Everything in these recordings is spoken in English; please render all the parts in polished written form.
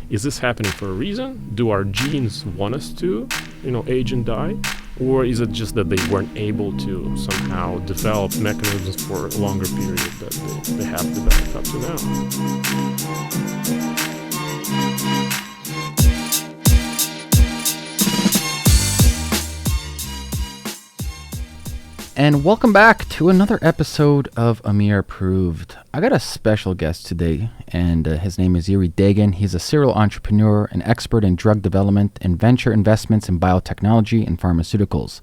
is this happening for a reason? Do our genes want us to, age and die? Or is it just that they weren't able to somehow develop mechanisms for a longer period that they have developed up to now? And welcome back to another episode of Ameer Approved. I got a special guest today, and his name is Yuri Deigin. He's a serial entrepreneur, an expert in drug development and venture investments in biotechnology and pharmaceuticals.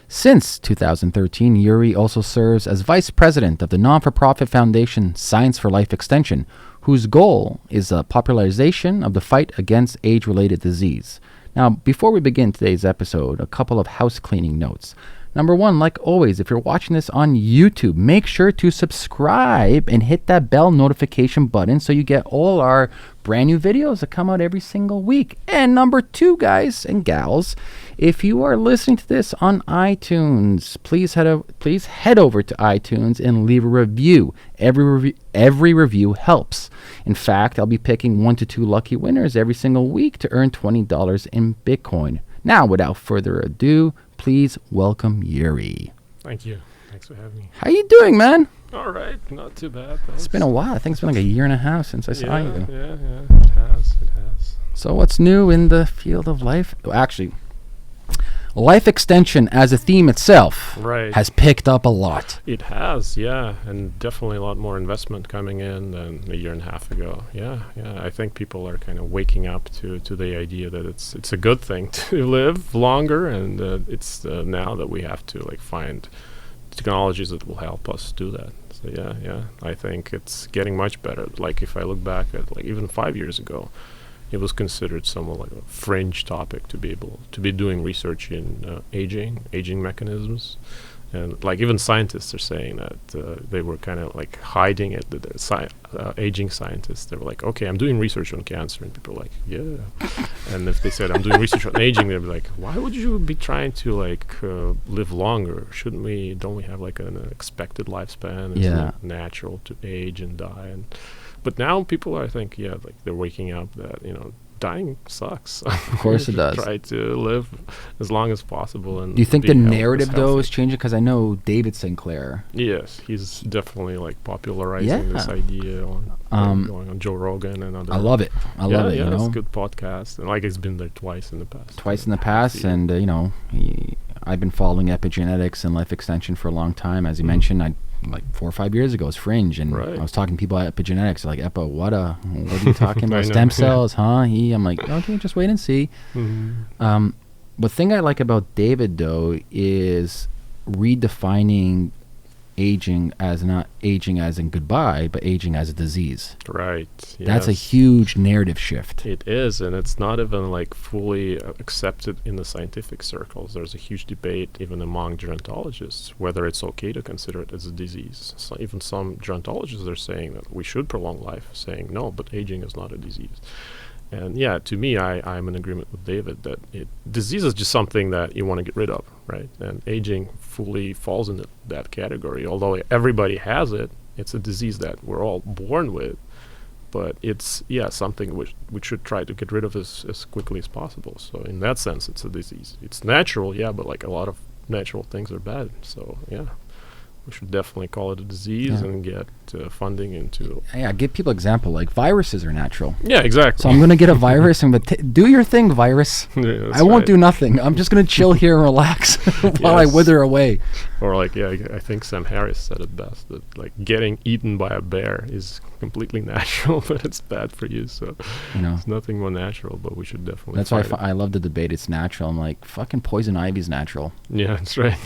Since 2013, Yuri also serves as vice president of the non-for-profit foundation Science for Life Extension, whose goal is the popularization of the fight against age-related disease. Now, before we begin today's episode, a couple of house cleaning notes. Number one, like always, if you're watching this on YouTube, make sure to subscribe and hit that bell notification button so you get all our brand new videos that come out every single week. And number two, guys and gals, if you are listening to this on iTunes, please head over to iTunes and leave a review. Every review helps. In fact, I'll be picking 1 to 2 lucky winners every single week to earn $20 in Bitcoin. Now, without further ado, please welcome Yuri. Thank you. Thanks for having me. How you doing, man? All right. Not too bad. Thanks. It's been a while. I think it's been like a year and a half since I saw you. Yeah. It has. So what's new in the field of life? Well, actually, life extension as a theme itself has picked up a lot. It has, yeah. And definitely a lot more investment coming in than a year and a half ago. Yeah. I think people are kind of waking up to the idea that it's a good thing to live longer, and it's now that we have to find technologies that will help us do that. So yeah. I think it's getting much better. If I look back at even 5 years ago, it was considered somewhat like a fringe topic to be able to be doing research in aging mechanisms. And even scientists are saying that they were kind of hiding it. Aging scientists, they were like, okay, I'm doing research on cancer. And people are like, yeah. And if they said, I'm doing research on aging, they'd be like, why would you be trying to live longer? Don't we have an expected lifespan? It's not natural to age and die. But now people are, I think, they're waking up that, dying sucks. Of course it does. Try to live as long as possible. And do you think the narrative, though, is changing? Because I know David Sinclair. Yes, he's definitely popularizing this idea on going on Joe Rogan and other. I love it. I love it. Yeah, it's a good podcast. And he's been there twice in the past. And, I've been following epigenetics and life extension for a long time. As you mentioned, 4 or 5 years ago, it was fringe, and I was talking to people at epigenetics, like, Epo, what are you talking about? Stem cells, huh? I'm like, okay, just wait and see. Mm-hmm. The thing I like about David, though, is redefining aging as not aging as in goodbye, but aging as a disease. Right. Yes. That's a huge narrative shift. It is, and it's not even fully accepted in the scientific circles. There's a huge debate even among gerontologists whether it's okay to consider it as a disease. So even some gerontologists are saying that we should prolong life, saying no, but aging is not a disease. And yeah, to me, I'm in agreement with David that disease is just something that you want to get rid of, right? And aging fully falls into that category. Although everybody has it, it's a disease that we're all born with. But it's, something which we should try to get rid of as quickly as possible. So in that sense, it's a disease. It's natural, but a lot of natural things are bad. So yeah. We should definitely call it a disease and get funding into. Yeah, give people example. Viruses are natural. Yeah, exactly. So I'm gonna get a virus and do your thing, virus. Yeah, I won't do nothing. I'm just gonna chill here and relax while I wither away. Or I think Sam Harris said it best that getting eaten by a bear is completely natural, but it's bad for you. So it's nothing more natural. But we should definitely. That's why I love the debate. It's natural. I'm like, fucking poison ivy's natural. Yeah, that's right.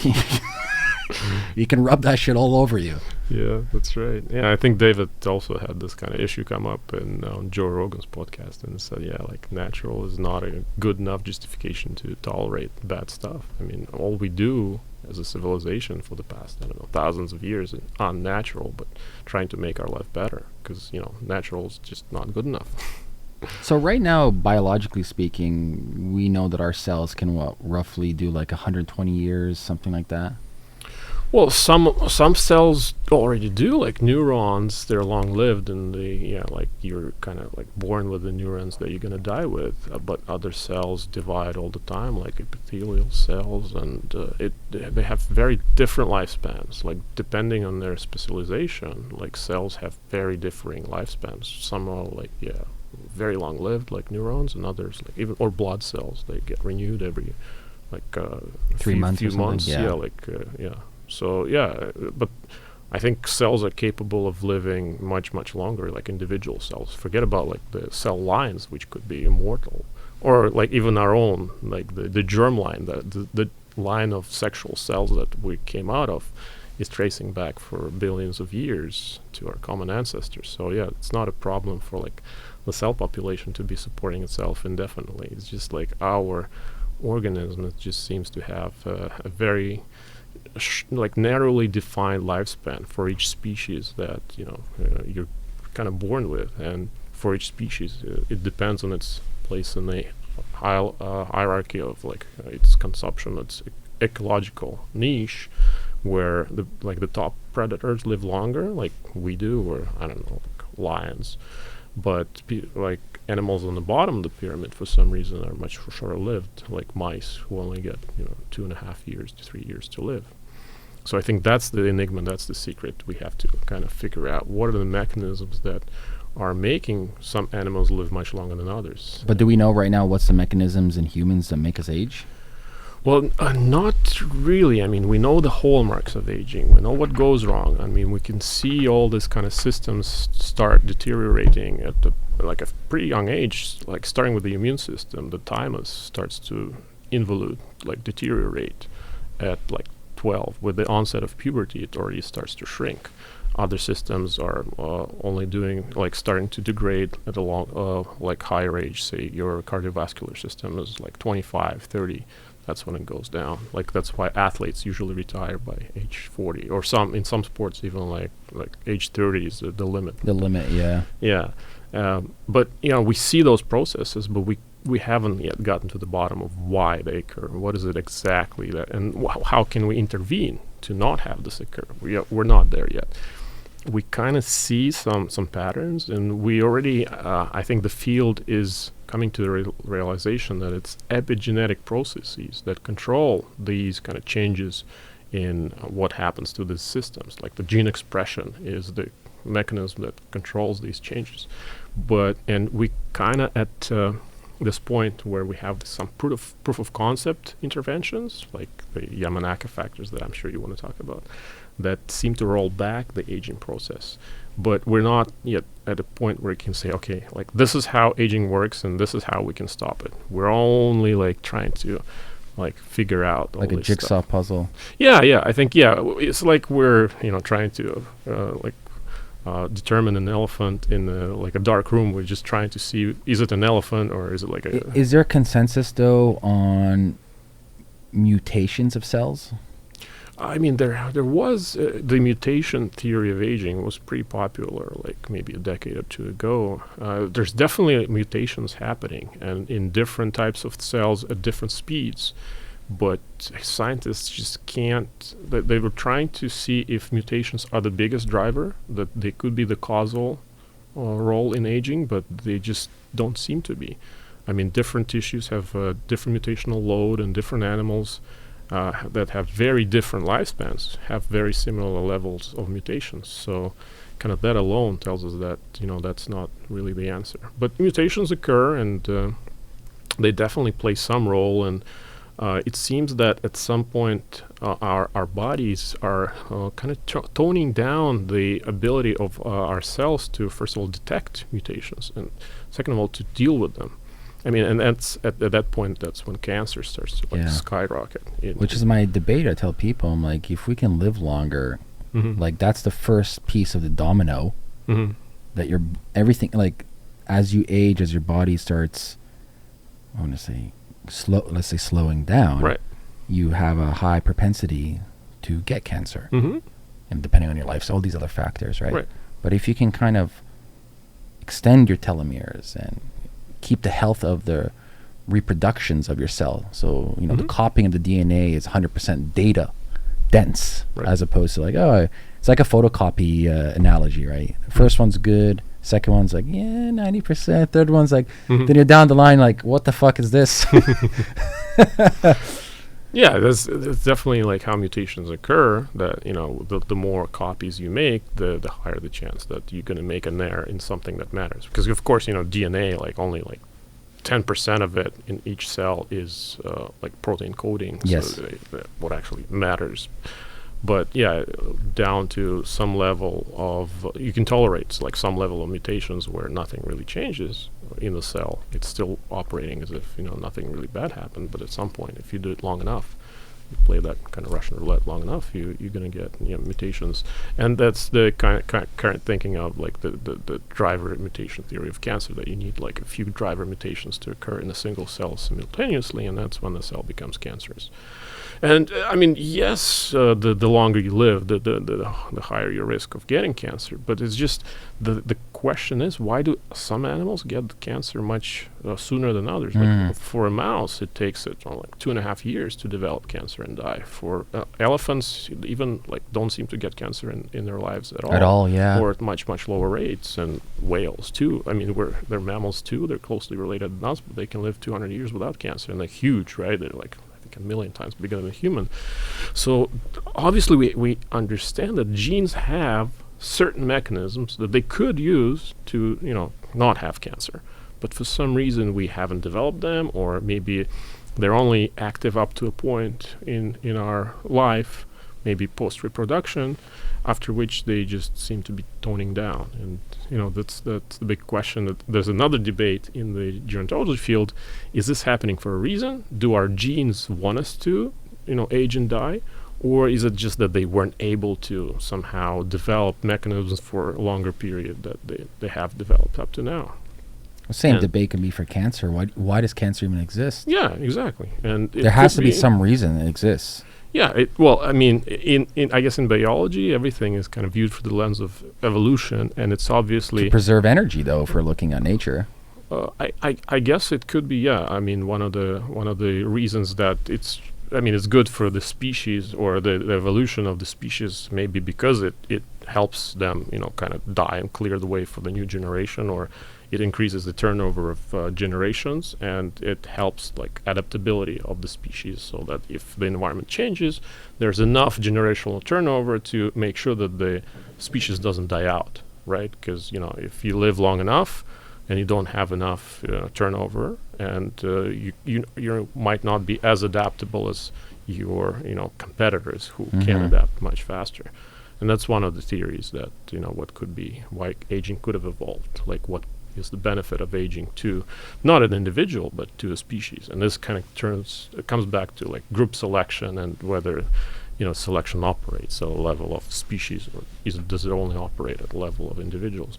You can rub that shit all over you. Yeah, that's right. Yeah, I think David also had this kind of issue come up on Joe Rogan's podcast and said, natural is not a good enough justification to tolerate bad stuff. I mean, all we do as a civilization for the past, thousands of years is unnatural, but trying to make our life better because, natural is just not good enough. So right now, biologically speaking, we know that our cells can roughly do 120 years, something like that? Well, some cells already do, like neurons. They're long lived, and like you're kind of like born with the neurons that you're gonna die with. But other cells divide all the time, like epithelial cells, and they have very different lifespans. Like depending on their specialization, like cells have very differing lifespans. Some are like very long lived, like neurons, and others like even or blood cells. They get renewed every like 3 months. Few or something, months. So but I think cells are capable of living much, much longer, like individual cells. Forget about like the cell lines, which could be immortal, or like even our own, like the germ line, the line of sexual cells that we came out of, is tracing back for billions of years to our common ancestors. So it's not a problem for like the cell population to be supporting itself indefinitely. It's just like our organism, it just seems to have a very like narrowly defined lifespan for each species that you're kind of born with, and for each species it depends on its place in the hierarchy of like its consumption, its ecological niche, where the top predators live longer, like we do, or I don't know, like lions, but like animals on the bottom of the pyramid for some reason are much shorter lived, like mice who only get 2.5 years to 3 years to live. So I think that's the enigma, that's the secret. We have to kind of figure out what are the mechanisms that are making some animals live much longer than others. But do we know right now what's the mechanisms in humans that make us age? Well, not really. I mean, we know the hallmarks of aging. We know what goes wrong. I mean, we can see all these kind of systems start deteriorating at like a pretty young age, like starting with the immune system. The thymus starts to involute, like deteriorate at like 12. With the onset of puberty, it already starts to shrink. Other systems are only doing, like starting to degrade at a like higher age. Say your cardiovascular system is like 25, 30. That's when it goes down. Like that's why athletes usually retire by age 40, or in some sports even like age 30 is the limit. The limit, yeah. Yeah, but we see those processes, but we haven't yet gotten to the bottom of why they occur. What is it exactly that, and how can we intervene to not have this occur? We're not there yet. We kind of see some patterns, and we already, I think the field is coming to the realization that it's epigenetic processes that control these kind of changes in what happens to these systems. Like the gene expression is the mechanism that controls these changes. And we kind of at this point where we have some proof of concept interventions, like the Yamanaka factors that I'm sure you want to talk about, that seem to roll back the aging process. But we're not yet at a point where you can say, okay, like this is how aging works and this is how we can stop it. We're only like trying to like figure out all like a jigsaw stuff. Puzzle. Yeah, I think it's like we're trying to determine an elephant in like a dark room. We're just trying to see, is it an elephant or is it like a... Is there consensus though on mutations of cells? I mean, there was the mutation theory of aging was pretty popular, like maybe a decade or two ago. There's definitely mutations happening, and in different types of cells at different speeds. But scientists just can't. They were trying to see if mutations are the biggest driver, that they could be the causal role in aging, but they just don't seem to be. I mean, different tissues have different mutational load, and different animals that have very different lifespans have very similar levels of mutations. So kind of that alone tells us that that's not really the answer. But mutations occur, and they definitely play some role. And it seems that at some point our bodies are kind of toning down the ability of our cells to, first of all, detect mutations, and second of all, to deal with them. I mean, and that's at that point, that's when cancer starts to skyrocket. Which is my debate. I tell people, I'm like, if we can live longer, like that's the first piece of the domino. That everything, like as you age, as your body starts, I want to say, let's say slowing down, right, you have a high propensity to get cancer, and depending on your life, so all these other factors, right? But if you can kind of extend your telomeres and keep the health of the reproductions of your cell, so the copying of the DNA is 100% data, dense, Right. as opposed to like, oh, it's like a photocopy analogy, right? The first one's good, second one's like, yeah, 90%, third one's like, then you're down the line like, what the fuck is this? Yeah, that's definitely like how mutations occur. That the more copies you make, the higher the chance that you're going to make an error in something that matters. Because of course, DNA, like only like 10% of it in each cell is like protein coding. Yes. So what actually matters. But yeah, down to some level of you can tolerate like some level of mutations where nothing really changes in the cell. It's still operating as if nothing really bad happened. But at some point, if you do it long enough, you play that kind of Russian roulette long enough, you're going to get mutations. And that's the current thinking of like the driver mutation theory of cancer, that you need like a few driver mutations to occur in a single cell simultaneously, and that's when the cell becomes cancerous. And I mean, yes, the longer you live, the higher your risk of getting cancer. But it's just the question is, why do some animals get cancer much sooner than others? Like for a mouse, it takes it like 2.5 years to develop cancer and die. For elephants, even like don't seem to get cancer in their lives at all. At all, yeah. Or at much lower rates. And whales too. I mean, they're mammals too. They're closely related to us, but they can live 200 years without cancer, and they're huge, right? They're like a million times bigger than a human. So obviously we understand that genes have certain mechanisms that they could use to not have cancer, but for some reason we haven't developed them, or maybe they're only active up to a point in our life, maybe post-reproduction, after which they just seem to be toning down. And that's the big question. That there's another debate in the gerontology field: is this happening for a reason? Do our genes want us to age and die, or is it just that they weren't able to somehow develop mechanisms for a longer period that they have developed up to now? The same debate can be for cancer. Why does cancer even exist? Yeah, exactly. And there has to be some reason it exists. Yeah, well, I mean, in I guess in biology, everything is kind of viewed through the lens of evolution, and it's obviously to preserve energy, though, if we're looking at nature. I guess it could be, yeah. I mean, one of the reasons that it's good for the species, or the evolution of the species, maybe because it helps them, kind of die and clear the way for the new generation, or it increases the turnover of generations, and it helps like adaptability of the species, so that if the environment changes, there's enough generational turnover to make sure that the species doesn't die out, right? Because if you live long enough and you don't have enough turnover, and you might not be as adaptable as your competitors who can adapt much faster. And that's one of the theories that what could be why aging could have evolved, like what is the benefit of aging to not an individual but to a species. And this kind of comes back to like group selection, and whether selection operates at a level of species, or does it only operate at the level of individuals.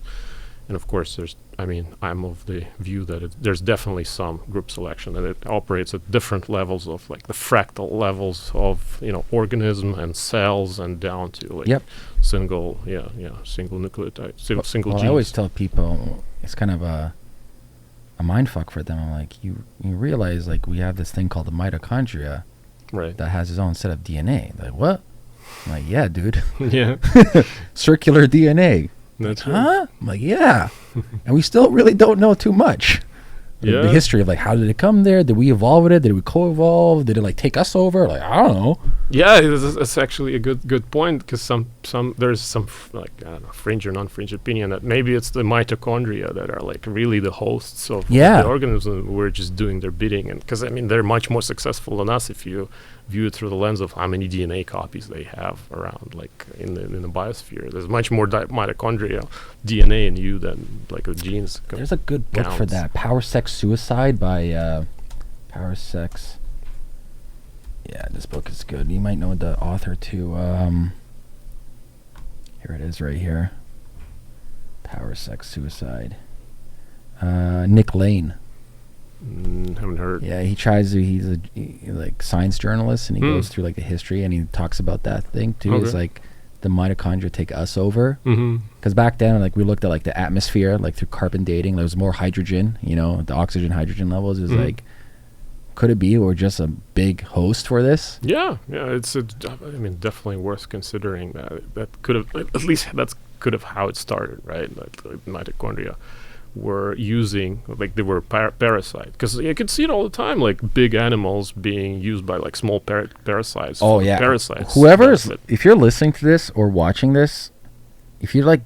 And of course I'm of the view that there's definitely some group selection, and it operates at different levels of like the fractal levels of organism and cells, and down to like single nucleotide, single genes. I always tell people it's kind of a mind fuck for them. I'm like, you realize like we have this thing called the mitochondria, right, that has its own set of DNA. Like, what? I'm like, yeah, dude. Yeah. Circular DNA. That's huh? right. I'm like, yeah. And we still really don't know too much. Yeah. The history of like, how did it come there? Did we evolve with it? Did we co-evolve? Did it like take us over? Like, I don't know. Yeah, it's actually a good point, because there's some like, I don't know, fringe or non-fringe opinion that maybe it's the mitochondria that are like really the hosts of the organism. We're just doing their bidding, and because they're much more successful than us if you view it through the lens of how many DNA copies they have around, like in the biosphere. There's much more mitochondria DNA in you than like the genes. There's a good book for that, Power, Sex, Suicide by Power, Sex. Yeah, this book is good. You might know the author too. Here it is right here. Power, Sex, Suicide. Nick Lane. Haven't heard. Yeah, he's a like science journalist, and he goes through like the history, and he talks about that thing too. Okay. It's like the mitochondria take us over. Mm-hmm. Because back then, like we looked at like the atmosphere, like through carbon dating, there was more hydrogen. The oxygen hydrogen levels is like could it be we're just a big host for this? Yeah, I mean, definitely worth considering that. That could have, at least that's could have how it started, right? Like mitochondria were using, like they were parasite, because you could see it all the time, like big animals being used by like small parasites. Oh yeah, parasites. Whoever's, if you're listening to this or watching this, if you like,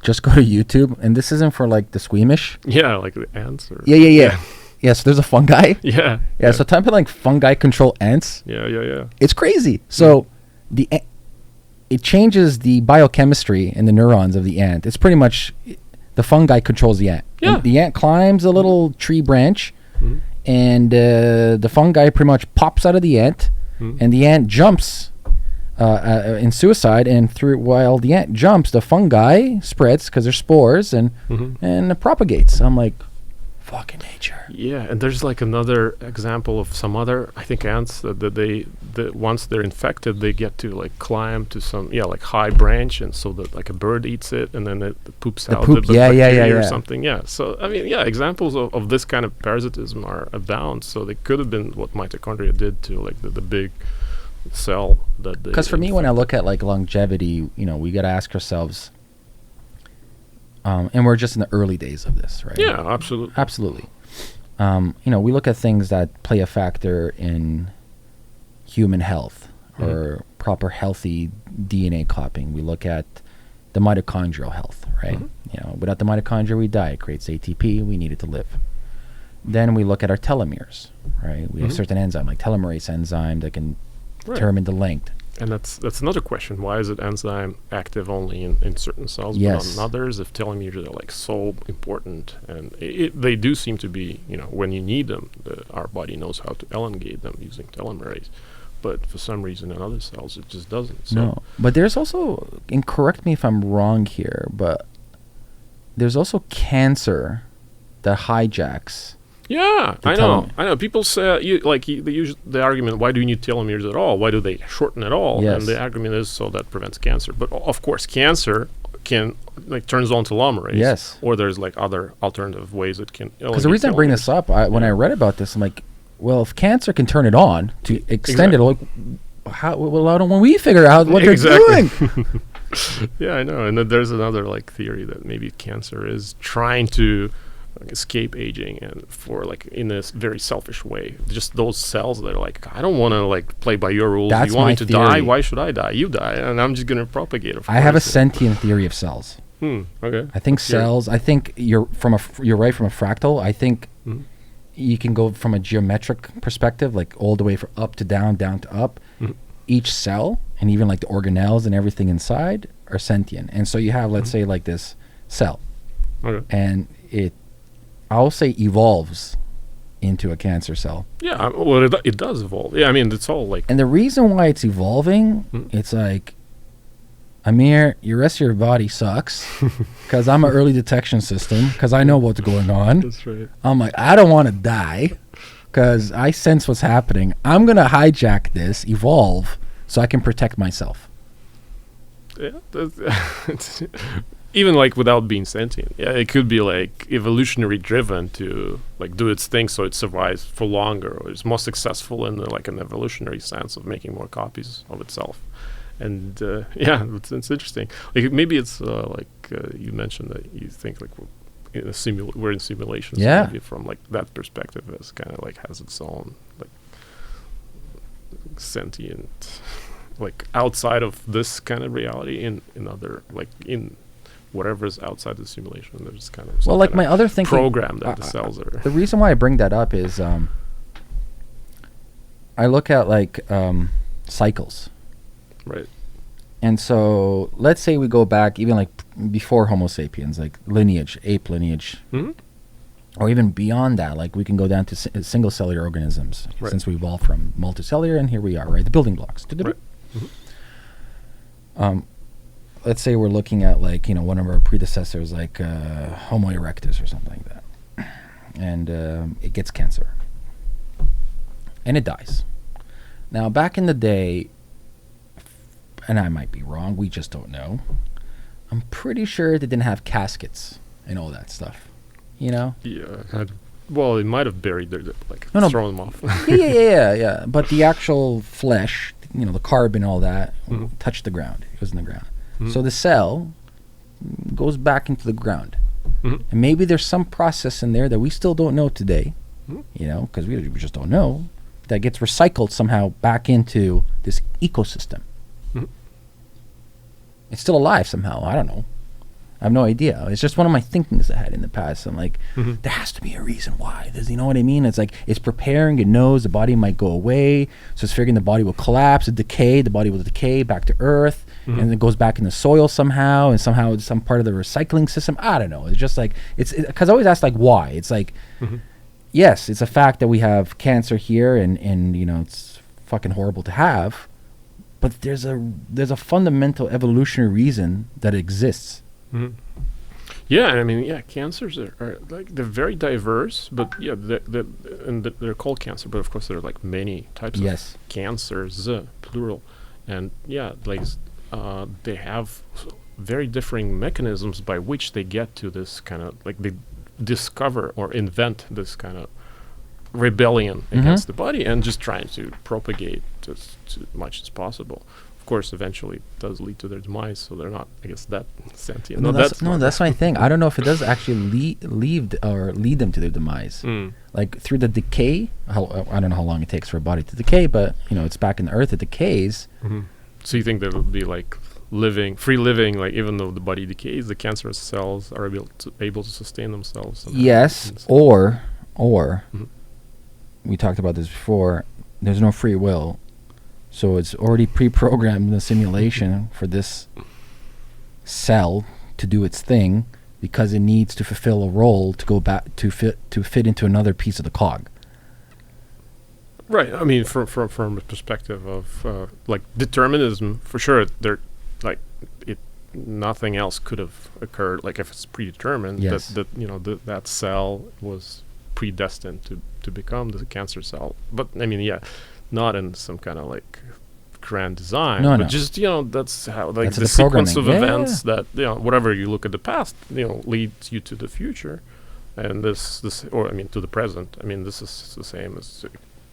just go to YouTube, and this isn't for like the squeamish. Yeah, like the ants. Or Yeah. Yeah, so there's a fungi. Yeah. So type in like fungi control ants. Yeah. It's crazy. So it changes the biochemistry in the neurons of the ant. It's pretty much the fungi controls the ant. Yeah. And the ant climbs a little tree branch, and the fungi pretty much pops out of the ant, and the ant jumps in suicide. And while the ant jumps, the fungi spreads because they're spores and propagates. I'm like, fucking nature. Yeah, and there's like another example of some other, I think, ants that once they're infected, they get to like climb to some like high branch, and so that like a bird eats it, and then it poops out the bacteria or something. Yeah, so I mean, examples of this kind of parasitism are abound. So they could have been what mitochondria did to like the big cell that they. Because for me, when I look at like longevity, we got to ask ourselves. And we're just in the early days of this, right? Yeah, absolutely. We look at things that play a factor in human health or proper healthy DNA copying. We look at the mitochondrial health, right? Without the mitochondria, we die. It creates ATP. We need it to live. Then we look at our telomeres, right? We have certain enzyme, like telomerase enzyme, that can determine the length. And that's another question. Why is it enzyme active only in certain cells, but not in others? If telomeres are like so important, and they do seem to be, when you need them, our body knows how to elongate them using telomerase. But for some reason in other cells, it just doesn't. So. No, but there's also, and correct me if I'm wrong here, but there's also cancer that hijacks. Yeah, I know. People say, they use the argument, why do you need telomeres at all? Why do they shorten at all? Yes. And the argument is so that prevents cancer. But of course, cancer can, turns on telomerase. Yes. Or there's, other alternative ways it can. Because the reason I bring this up, when I read about this, I'm like, well, if cancer can turn it on to extend it, how don't we figure out what they're doing? Yeah, I know. And then there's another, theory that maybe cancer is trying to escape aging, and for in this very selfish way, just those cells that are I don't want to play by your rules. That's you want me to theory. die? Why should I die? You die, and I'm just going to propagate it. I have a sentient theory of cells. Okay. I think cells. I think you're right from a fractal. I think you can go from a geometric perspective, all the way from up to down to up. Each cell, and even the organelles and everything inside, are sentient. And so you have, let's say, this cell, and I'll say evolves into a cancer cell. Yeah, well, it does evolve. Yeah, I mean, it's all And the reason why it's evolving, it's Ameer, your rest of your body sucks, because I'm an early detection system, because I know what's going on. That's right. I'm I don't want to die, because I sense what's happening. I'm going to hijack this, evolve, so I can protect myself. Yeah, even without being sentient. Yeah, it could be evolutionary driven to do its thing so it survives for longer, or it's more successful in an evolutionary sense of making more copies of itself. And it's interesting. Maybe it's you mentioned that you think we're in simulations. Yeah. Maybe from that perspective, it's kind of has its own sentient, outside of this kind of reality in other in whatever's outside the simulation. There's kind of my other thinking program that the cells are. The reason why I bring that up is I look at cycles. Right. And so let's say we go back even before Homo sapiens, lineage, ape lineage, or even beyond that. We can go down to single cellular organisms, since we evolved from multicellular, and here we are, right? The building blocks. Right. Let's say we're looking at one of our predecessors, Homo erectus or something like that, and it gets cancer, and it dies. Now, back in the day, and I might be wrong, we just don't know, I'm pretty sure they didn't have caskets and all that stuff, Yeah, Well, it might have buried their, like, No. thrown them off. Yeah. But the actual flesh, the carbon, all that, Mhm. touched the ground. It was in the ground. Mhm. So the cell goes back into the ground. Mhm. And maybe there's some process in there that we still don't know today, Mhm. because we just don't know, that gets recycled somehow back into this ecosystem. Mhm. It's still alive somehow. I don't know. I have no idea. It's just one of my thinkings I had in the past. I'm like, Mhm. there has to be a reason why. You know what I mean? It's like it's preparing. It knows the body might go away, so it's figuring the body will collapse, decay. The body will decay back to earth, Mhm. and then it goes back in the soil somehow, and somehow it's some part of the recycling system. I don't know. It's just like because I always ask like why. It's like Mhm. yes, it's a fact that we have cancer here, and it's fucking horrible to have, but there's a fundamental evolutionary reason that it exists. Mhm. Yeah, I mean, cancers are like they're very diverse, but they're called cancer, but of course there are like many types Yes. of cancers, plural, and they have very differing mechanisms by which they get to this kind of like they discover or invent this kind of rebellion against the body and just trying to propagate as much as possible. Of course, eventually it does lead to their demise, so they're not, I guess, that sentient. That's my thing. I don't know if it does actually lead them to their demise. Mm. Like through the decay. I don't know how long it takes for a body to decay, but it's back in the earth. It decays. Mm-hmm. So you think there will be like free living, like even though the body decays, the cancerous cells are able to sustain themselves somehow. Yes, or Mhm. we talked about this before. There's no free will. So it's already pre-programmed in the simulation for this cell to do its thing because it needs to fulfill a role to go back to fit into another piece of the cog. Right. I mean, from the perspective of like determinism, for sure, nothing else could have occurred. Like if it's predetermined, Yes. that cell was predestined to become the cancer cell. But I mean, not in some kind of like grand design, No. just that's how like That's the the sequence of programming. events that whatever you look at the past leads you to the future, and this or I mean to the present. I mean this is the same as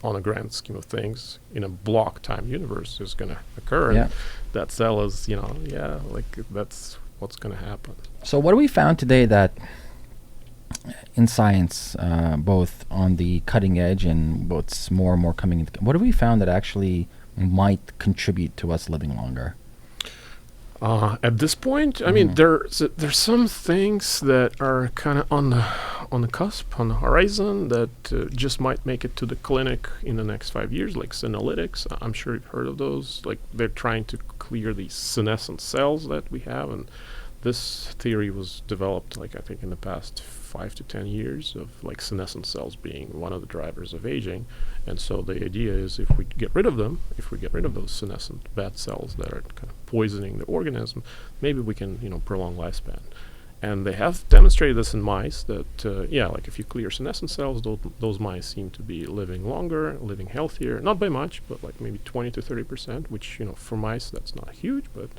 on a grand scheme of things in a block time universe is going to occur. Yeah. And that cell is like that's what's going to happen. So what we found today that in science, both on the cutting edge and what's more and more coming into, what have we found that actually might contribute to us living longer? At this point, I mean, there's some things that are kind of on the cusp, on the horizon, that just might make it to the clinic in the next 5 years, like senolytics. I'm sure you've heard of those. Like they're trying to clear these senescent cells that we have, and this theory was developed, like I think in the past 5 to 10 years, of like senescent cells being one of the drivers of aging. And so the idea is if we get rid of them, if we get rid of those senescent bad cells that are kind of poisoning the organism, maybe we can prolong lifespan. And they have demonstrated this in mice that like if you clear senescent cells, those mice seem to be living longer, living healthier, not by much, but like maybe 20 to 30%, which for mice that's not huge, but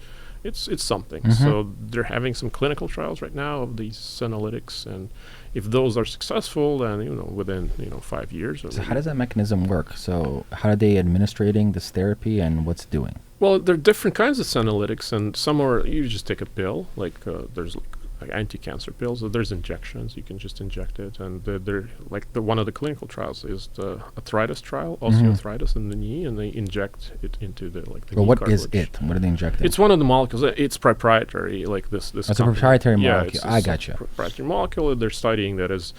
it's something. Mm-hmm. So they're having some clinical trials right now of these senolytics, and if those are successful, then within 5 years. So how does that mechanism work? So how are they administrating this therapy and what's it doing? Well, there are different kinds of senolytics, and some are you just take a pill, like there's like anti-cancer pills. There's injections, you can just inject it, and they're like one of the clinical trials is the arthritis trial, osteoarthritis in the knee, and they inject it into the Well, knee what cartilage. is it? What are they injecting? It's one of the molecules. It's proprietary, like this. It's a company. proprietary Yeah, molecule. it's I a gotcha. Proprietary molecule. They're studying that is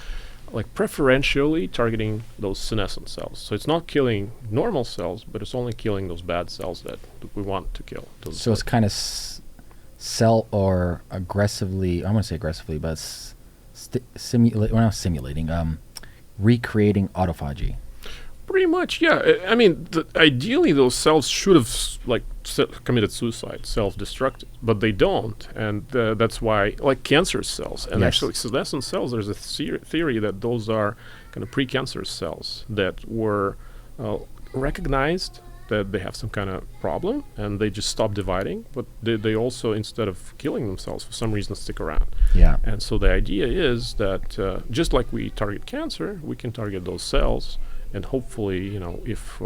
like preferentially targeting those senescent cells. So it's not killing normal cells, but it's only killing those bad cells that we want to kill. So it's kind of cell or aggressively, I want to say aggressively, but recreating autophagy. Pretty much, yeah. I mean, ideally, those cells should have committed suicide, self-destructed, but they don't, and that's why, like cancer cells, and Yes. actually senescent cells. There's a theory that those are kind of precancerous cells that were recognized that they have some kind of problem and they just stop dividing, but they also, instead of killing themselves, for some reason stick around. Yeah. And so the idea is that just like we target cancer, we can target those cells, and hopefully, if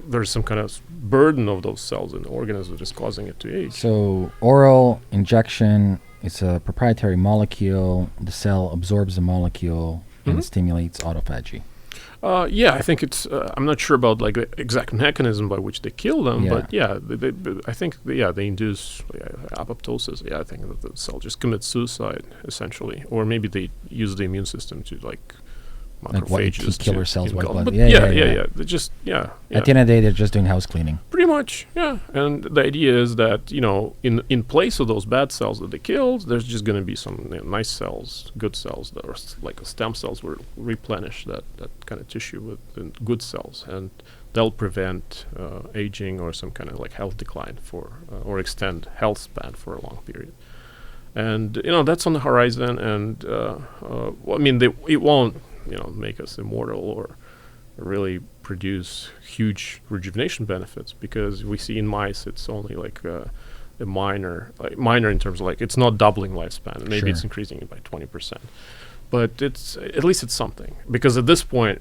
there's some kind of burden of those cells in the organism that is causing it to age. So oral injection, it's a proprietary molecule. The cell absorbs the molecule and it stimulates autophagy. Yeah, I think it's. I'm not sure about like the exact mechanism by which they kill them, but I think they induce apoptosis. Yeah, I think that the cell just commits suicide essentially, or maybe they use the immune system to like macrophages, like killer cells, white blood. Yeah. They just At the end of the day, they're just doing house cleaning. Pretty much, yeah. And the idea is that in place of those bad cells that they killed, there's just going to be some nice cells, good cells that are like stem cells will replenish that kind of tissue with good cells, and they'll prevent aging or some kind of like health decline or extend health span for a long period. And that's on the horizon. And it won't make us immortal or really produce huge rejuvenation benefits, because we see in mice it's only like a minor in terms of like it's not doubling lifespan, and maybe it's increasing it by 20%, but it's at least it's something. Because at this point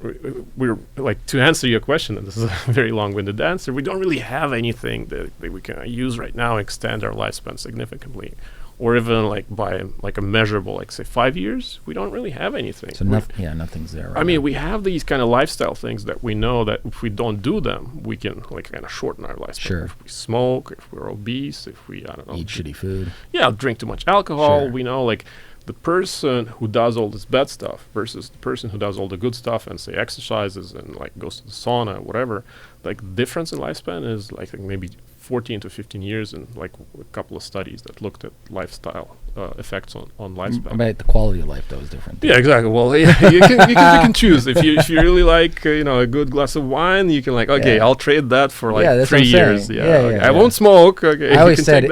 we're like, to answer your question, and this is a very long-winded answer, we don't really have anything that we can use right now and extend our lifespan significantly, or even like by like a measurable, like say 5 years. We don't really have anything. So nothing's there. Right now. We have these kind of lifestyle things that we know that if we don't do them, we can like kind of shorten our lifespan. Sure. If we smoke, if we're obese, if we eat shitty food. Yeah, drink too much alcohol. Sure. We know like the person who does all this bad stuff versus the person who does all the good stuff and say exercises and like goes to the sauna or whatever, like the difference in lifespan is like maybe 14 to 15 years, in like a couple of studies that looked at lifestyle effects on lifespan. But the quality of life though is different. Yeah, exactly. Well, you can choose. If you really like a good glass of wine, you can I'll trade that for like 3 years. I won't smoke. Okay, I always said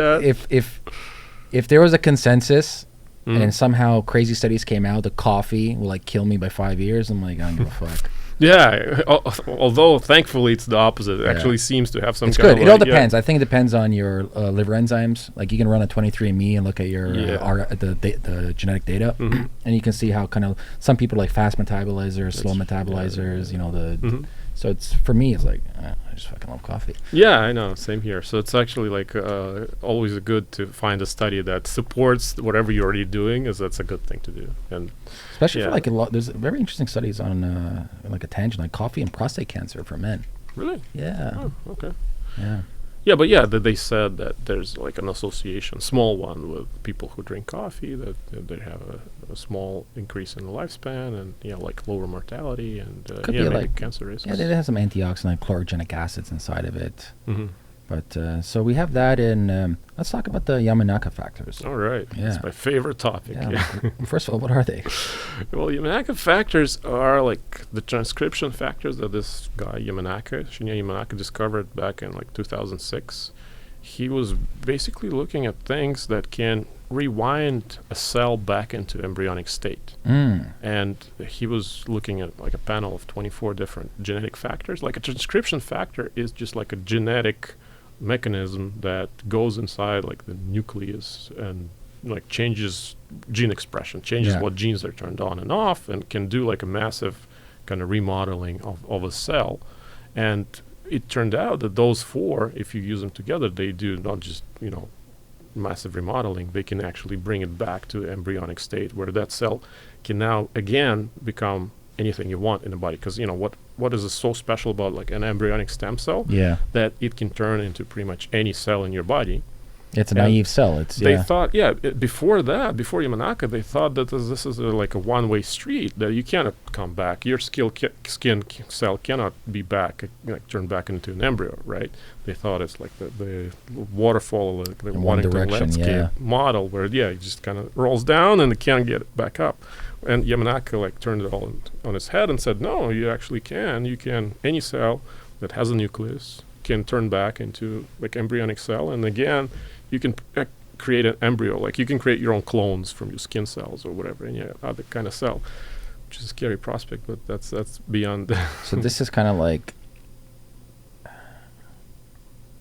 if there was a consensus and somehow crazy studies came out that coffee will like kill me by 5 years, I'm like, I don't give a fuck. Yeah, although thankfully it's the opposite. It actually seems to have some. It's good. It all depends. I think it depends on your liver enzymes. Like you can run a 23andMe and look at your the genetic data, and you can see how kind of some people like fast metabolizers, slow metabolizers. So it's, for me, it's like I just fucking love coffee. Yeah, I know. Same here. So it's actually like always good to find a study that supports whatever you're already doing, as that's a good thing to do. And especially for like there's very interesting studies on like a tangent, like coffee and prostate cancer for men. Really? Yeah. Oh, okay. Yeah. Yeah, but they said that there's like an association, small one, with people who drink coffee, that they have a small increase in the lifespan and like lower mortality and maybe like cancer risks. Yeah, it has some antioxidant, like chlorogenic acids inside of it. But so we have that in. Let's talk about the Yamanaka factors. All right. Yeah. It's my favorite topic. Yeah. First of all, what are they? Well, Yamanaka factors are like the transcription factors that this guy Shinya Yamanaka discovered back in like 2006. He was basically looking at things that can rewind a cell back into embryonic state. And he was looking at like a panel of 24 different genetic factors. Like a transcription factor is just like a genetic mechanism that goes inside like the nucleus and like changes gene expression, changes what genes are turned on and off, and can do like a massive kind of remodeling of a cell. And it turned out that those four, if you use them together, they do not just massive remodeling, they can actually bring it back to embryonic state, where that cell can now again become anything you want in the body. Because what is so special about like an embryonic stem cell? Yeah, that it can turn into pretty much any cell in your body. It's a naive cell. They thought, before Yamanaka, they thought that this is like a one-way street, that you cannot come back. Your skin cell cannot be back, like turned back into an embryo, right? They thought it's like the waterfall, like the Wannington landscape model, where it just kind of rolls down and it can't get back up. And Yamanaka like turned it all on its head and said, no, you actually can. You can. Any cell that has a nucleus can turn back into like embryonic cell, and again, you can create an embryo. Like you can create your own clones from your skin cells or whatever, and other kind of cell, which is a scary prospect, but that's beyond. So this is kind of like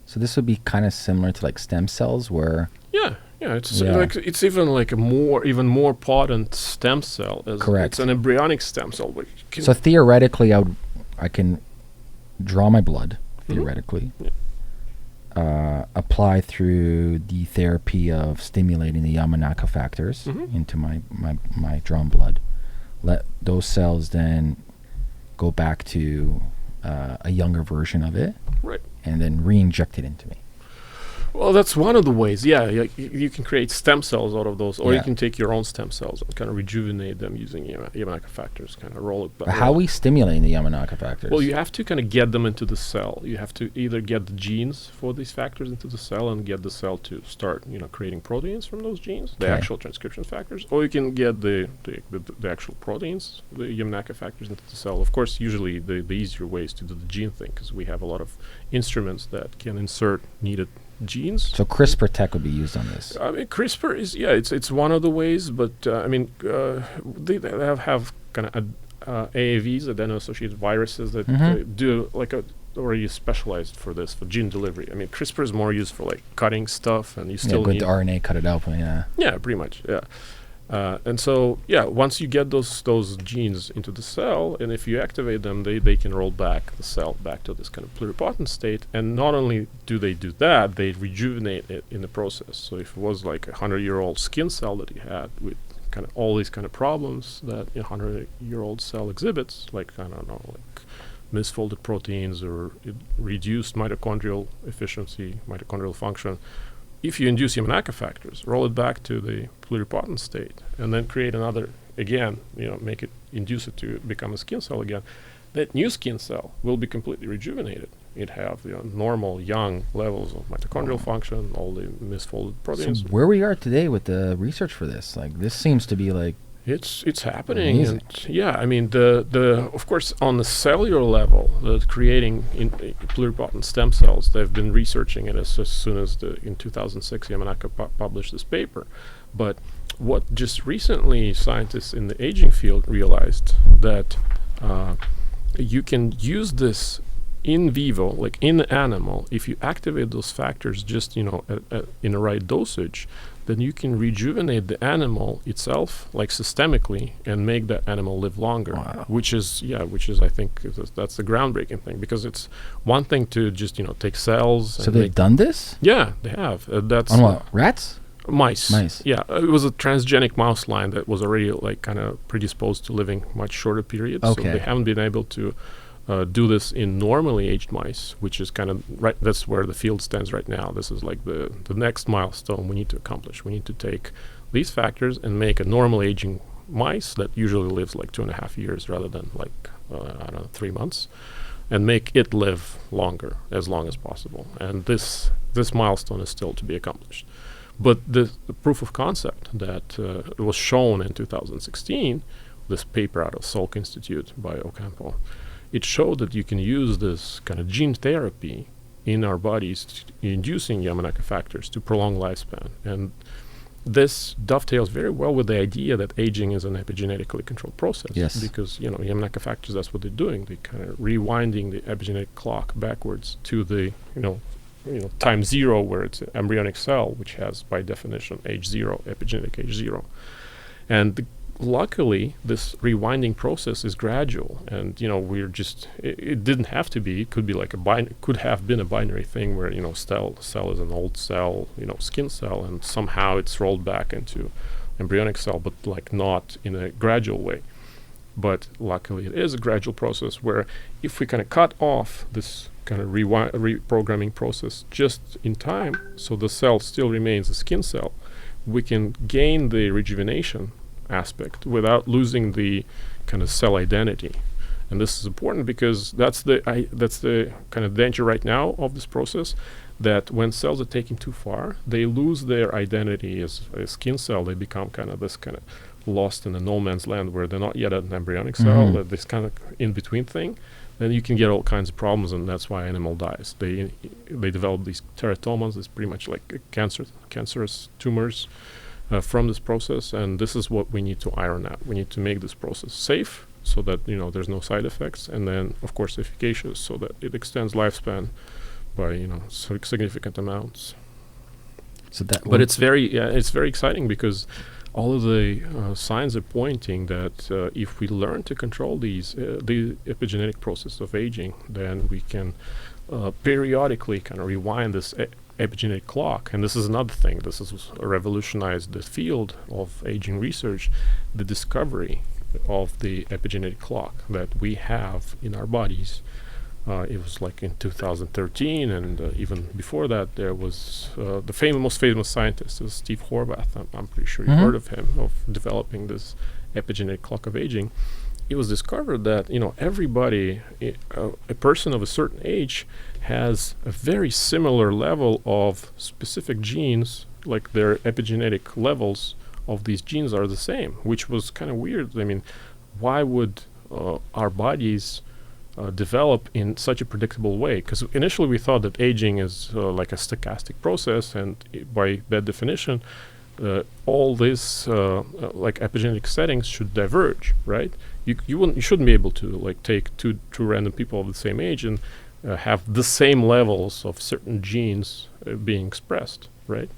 So this would be kind of similar to like stem cells, where Yeah, it's even like even more potent stem cell. Correct. It's an embryonic stem cell. Which can so theoretically, I can draw my blood theoretically, apply through the therapy of stimulating the Yamanaka factors into my drawn blood. Let those cells then go back to a younger version of it, Right. and then re-inject it into me. Well, that's one of the ways. Yeah, you can create stem cells out of those, or Yeah. you can take your own stem cells and kind of rejuvenate them using Yamanaka factors, kind of roll it back. But how are we stimulating the Yamanaka factors? Well, you have to kind of get them into the cell. You have to either get the genes for these factors into the cell and get the cell to start, creating proteins from those genes, the Okay. actual transcription factors, or you can get the actual proteins, the Yamanaka factors into the cell. Of course, usually the easier way is to do the gene thing, because we have a lot of instruments that can insert needed genes. So CRISPR tech would be used on this. I mean, CRISPR is it's one of the ways, but they have kind of AAVs, adeno-associated viruses, that do like already specialized for this, for gene delivery. I mean, CRISPR is more used for like cutting stuff, and you still Good need RNA, cut it out. yeah, pretty much, yeah. And so, once you get those genes into the cell, and if you activate them, they can roll back the cell back to this kind of pluripotent state. And not only do they do that, they rejuvenate it in the process. So if it was like a 100-year-old skin cell that you had with kind of all these kind of problems that a 100-year-old cell exhibits, like, I don't know, like misfolded proteins or reduced mitochondrial efficiency, mitochondrial function, if you induce Yamanaka factors, roll it back to the pluripotent state, and then create another, again, induce it to become a skin cell again, that new skin cell will be completely rejuvenated. It have normal young levels of mitochondrial function, all the misfolded proteins. So where we are today with the research for this, like this seems to be like It's happening. amazing. And I mean, the of course, on the cellular level, creating pluripotent stem cells, they've been researching it as soon as in 2006 Yamanaka published this paper. But what just recently scientists in the aging field realized that you can use this in vivo, like in the animal, if you activate those factors just in the right dosage, then you can rejuvenate the animal itself, like systemically, and make that animal live longer. Wow. Which is I think that's the groundbreaking thing, because it's one thing to just take cells. So they've done this? Yeah, they have. That's On what? Rats? Mice. Mice. Yeah, it was a transgenic mouse line that was already like kind of predisposed to living much shorter periods. Okay. So they haven't been able to do this in normally aged mice, which is kind of right. That's where the field stands right now. This is like the next milestone we need to accomplish. We need to take these factors and make a normal aging mice that usually lives like 2.5 years rather than like 3 months, and make it live longer, as long as possible. And this milestone is still to be accomplished. But the proof of concept that was shown in 2016, this paper out of Salk Institute by Ocampo, it showed that you can use this kind of gene therapy in our bodies, inducing Yamanaka factors to prolong lifespan. And this dovetails very well with the idea that aging is an epigenetically controlled process. Yes. Because, Yamanaka factors, that's what they're doing. They kind of rewinding the epigenetic clock backwards to the, time zero, where it's an embryonic cell, which has, by definition, age zero, epigenetic age zero. And luckily, this rewinding process is gradual, and we're just it didn't have to be. It could be like could have been a binary thing where cell is an old cell, skin cell, and somehow it's rolled back into embryonic cell, but like not in a gradual way. But luckily, it is a gradual process where if we kind of cut off this kind of reprogramming process just in time, so the cell still remains a skin cell, we can gain the rejuvenation aspect without losing the kind of cell identity. And this is important because that's the kind of danger right now of this process, that when cells are taken too far, they lose their identity as a skin cell. They become kind of lost in a no man's land where they're not yet an embryonic cell, this kind of in between thing. Then you can get all kinds of problems, and that's why animal dies. They develop these teratomas. It's pretty much like cancerous tumors from this process, and this is what we need to iron out. We need to make this process safe, so that there's no side effects, and then of course efficacious, so that it extends lifespan by significant amounts. So that, But it's very exciting because all of the signs are pointing that if we learn to control the epigenetic process of aging, then we can periodically kind of rewind this epigenetic clock. And this is another thing. This has revolutionized the field of aging research, the discovery of the epigenetic clock that we have in our bodies. It was like in 2013, and even before that, there was the most famous scientist is Steve Horvath. I'm pretty sure you've heard of him, of developing this epigenetic clock of aging. It was discovered that everybody, a person of a certain age, has a very similar level of specific genes, like their epigenetic levels of these genes are the same, which was kind of weird. I mean, why would our bodies develop in such a predictable way? Because initially we thought that aging is like a stochastic process, and by that definition, all these like epigenetic settings should diverge, right? You shouldn't be able to like take two random people of the same age and have the same levels of certain genes being expressed, right?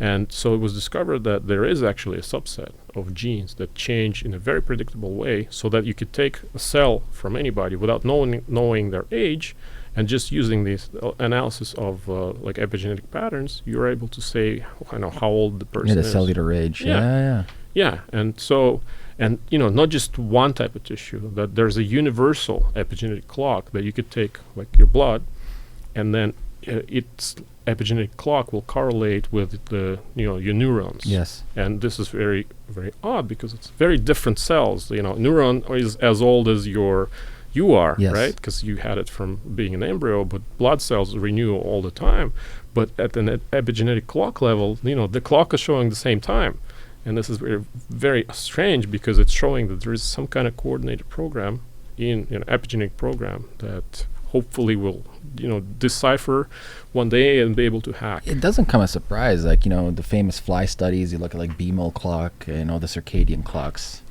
And so it was discovered that there is actually a subset of genes that change in a very predictable way, so that you could take a cell from anybody without knowing their age, and just using this analysis of like epigenetic patterns, you're able to say how old the person the is. cellular age. Yeah. And so, not just one type of tissue, that there's a universal epigenetic clock that you could take, like your blood, and then its epigenetic clock will correlate with your neurons. Yes. And this is very, very odd, because it's very different cells. Neuron is as old as you are, yes, right? Because you had it from being an embryo, but blood cells renew all the time. But at an epigenetic clock level, the clock is showing the same time. And this is very, very strange, because it's showing that there is some kind of coordinated program in epigenetic program that hopefully will decipher one day and be able to hack. It doesn't come as a surprise, like the famous fly studies. You look at like BMO clock and all the circadian clocks.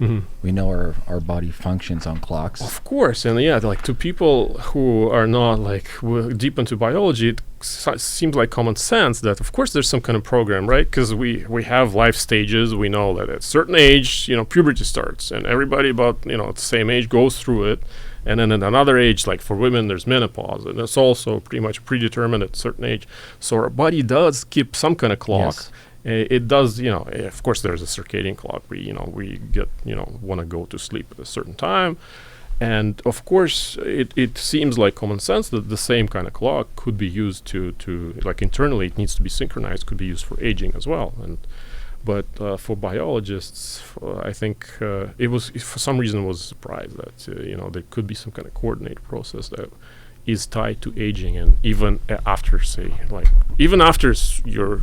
We know our body functions on clocks, of course. And like to people who are not like deep into biology, it seems like common sense that of course there's some kind of program, right? Because we have life stages. We know that at a certain age puberty starts, and everybody about at the same age goes through it. And then at another age, like for women, there's menopause, and it's also pretty much predetermined at a certain age. So our body does keep some kind of clock. Yes. It does, of course, there's a circadian clock. We get, want to go to sleep at a certain time. And of course, it seems like common sense that the same kind of clock could be used to like internally, it needs to be synchronized, could be used for aging as well. But for biologists, I think it was, for some reason, was a surprise that there could be some kind of coordinated process that is tied to aging, and even after, your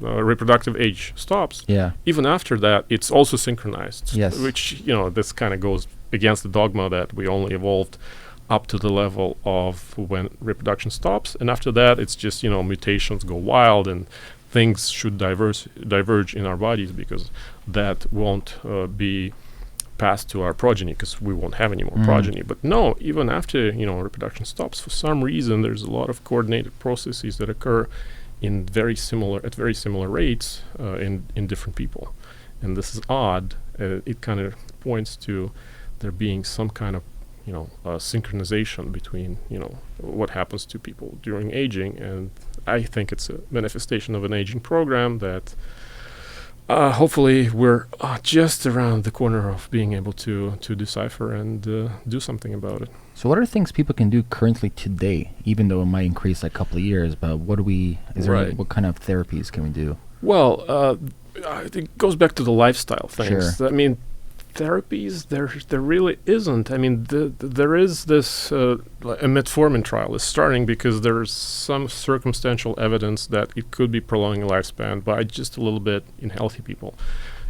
reproductive age stops. Yeah. Even after that, it's also synchronized. Yes. Which this kind of goes against the dogma that we only evolved up to the level of when reproduction stops, and after that, it's just mutations go wild and things should diverge in our bodies, because that won't be passed to our progeny, because we won't have any more progeny. But no, even after reproduction stops, for some reason there's a lot of coordinated processes that occur at very similar rates in different people, and this is odd. It kind of points to there being some kind of synchronization between what happens to people during aging, and I think it's a manifestation of an aging program that hopefully we're just around the corner of being able to decipher and do something about it. So what are things people can do currently today, even though it might increase like a couple of years, but what kind of therapies can we do? Well, it goes back to the lifestyle things. Sure. I mean, therapies, there really isn't. I mean, there is this a metformin trial is starting, because there's some circumstantial evidence that it could be prolonging lifespan by just a little bit in healthy people.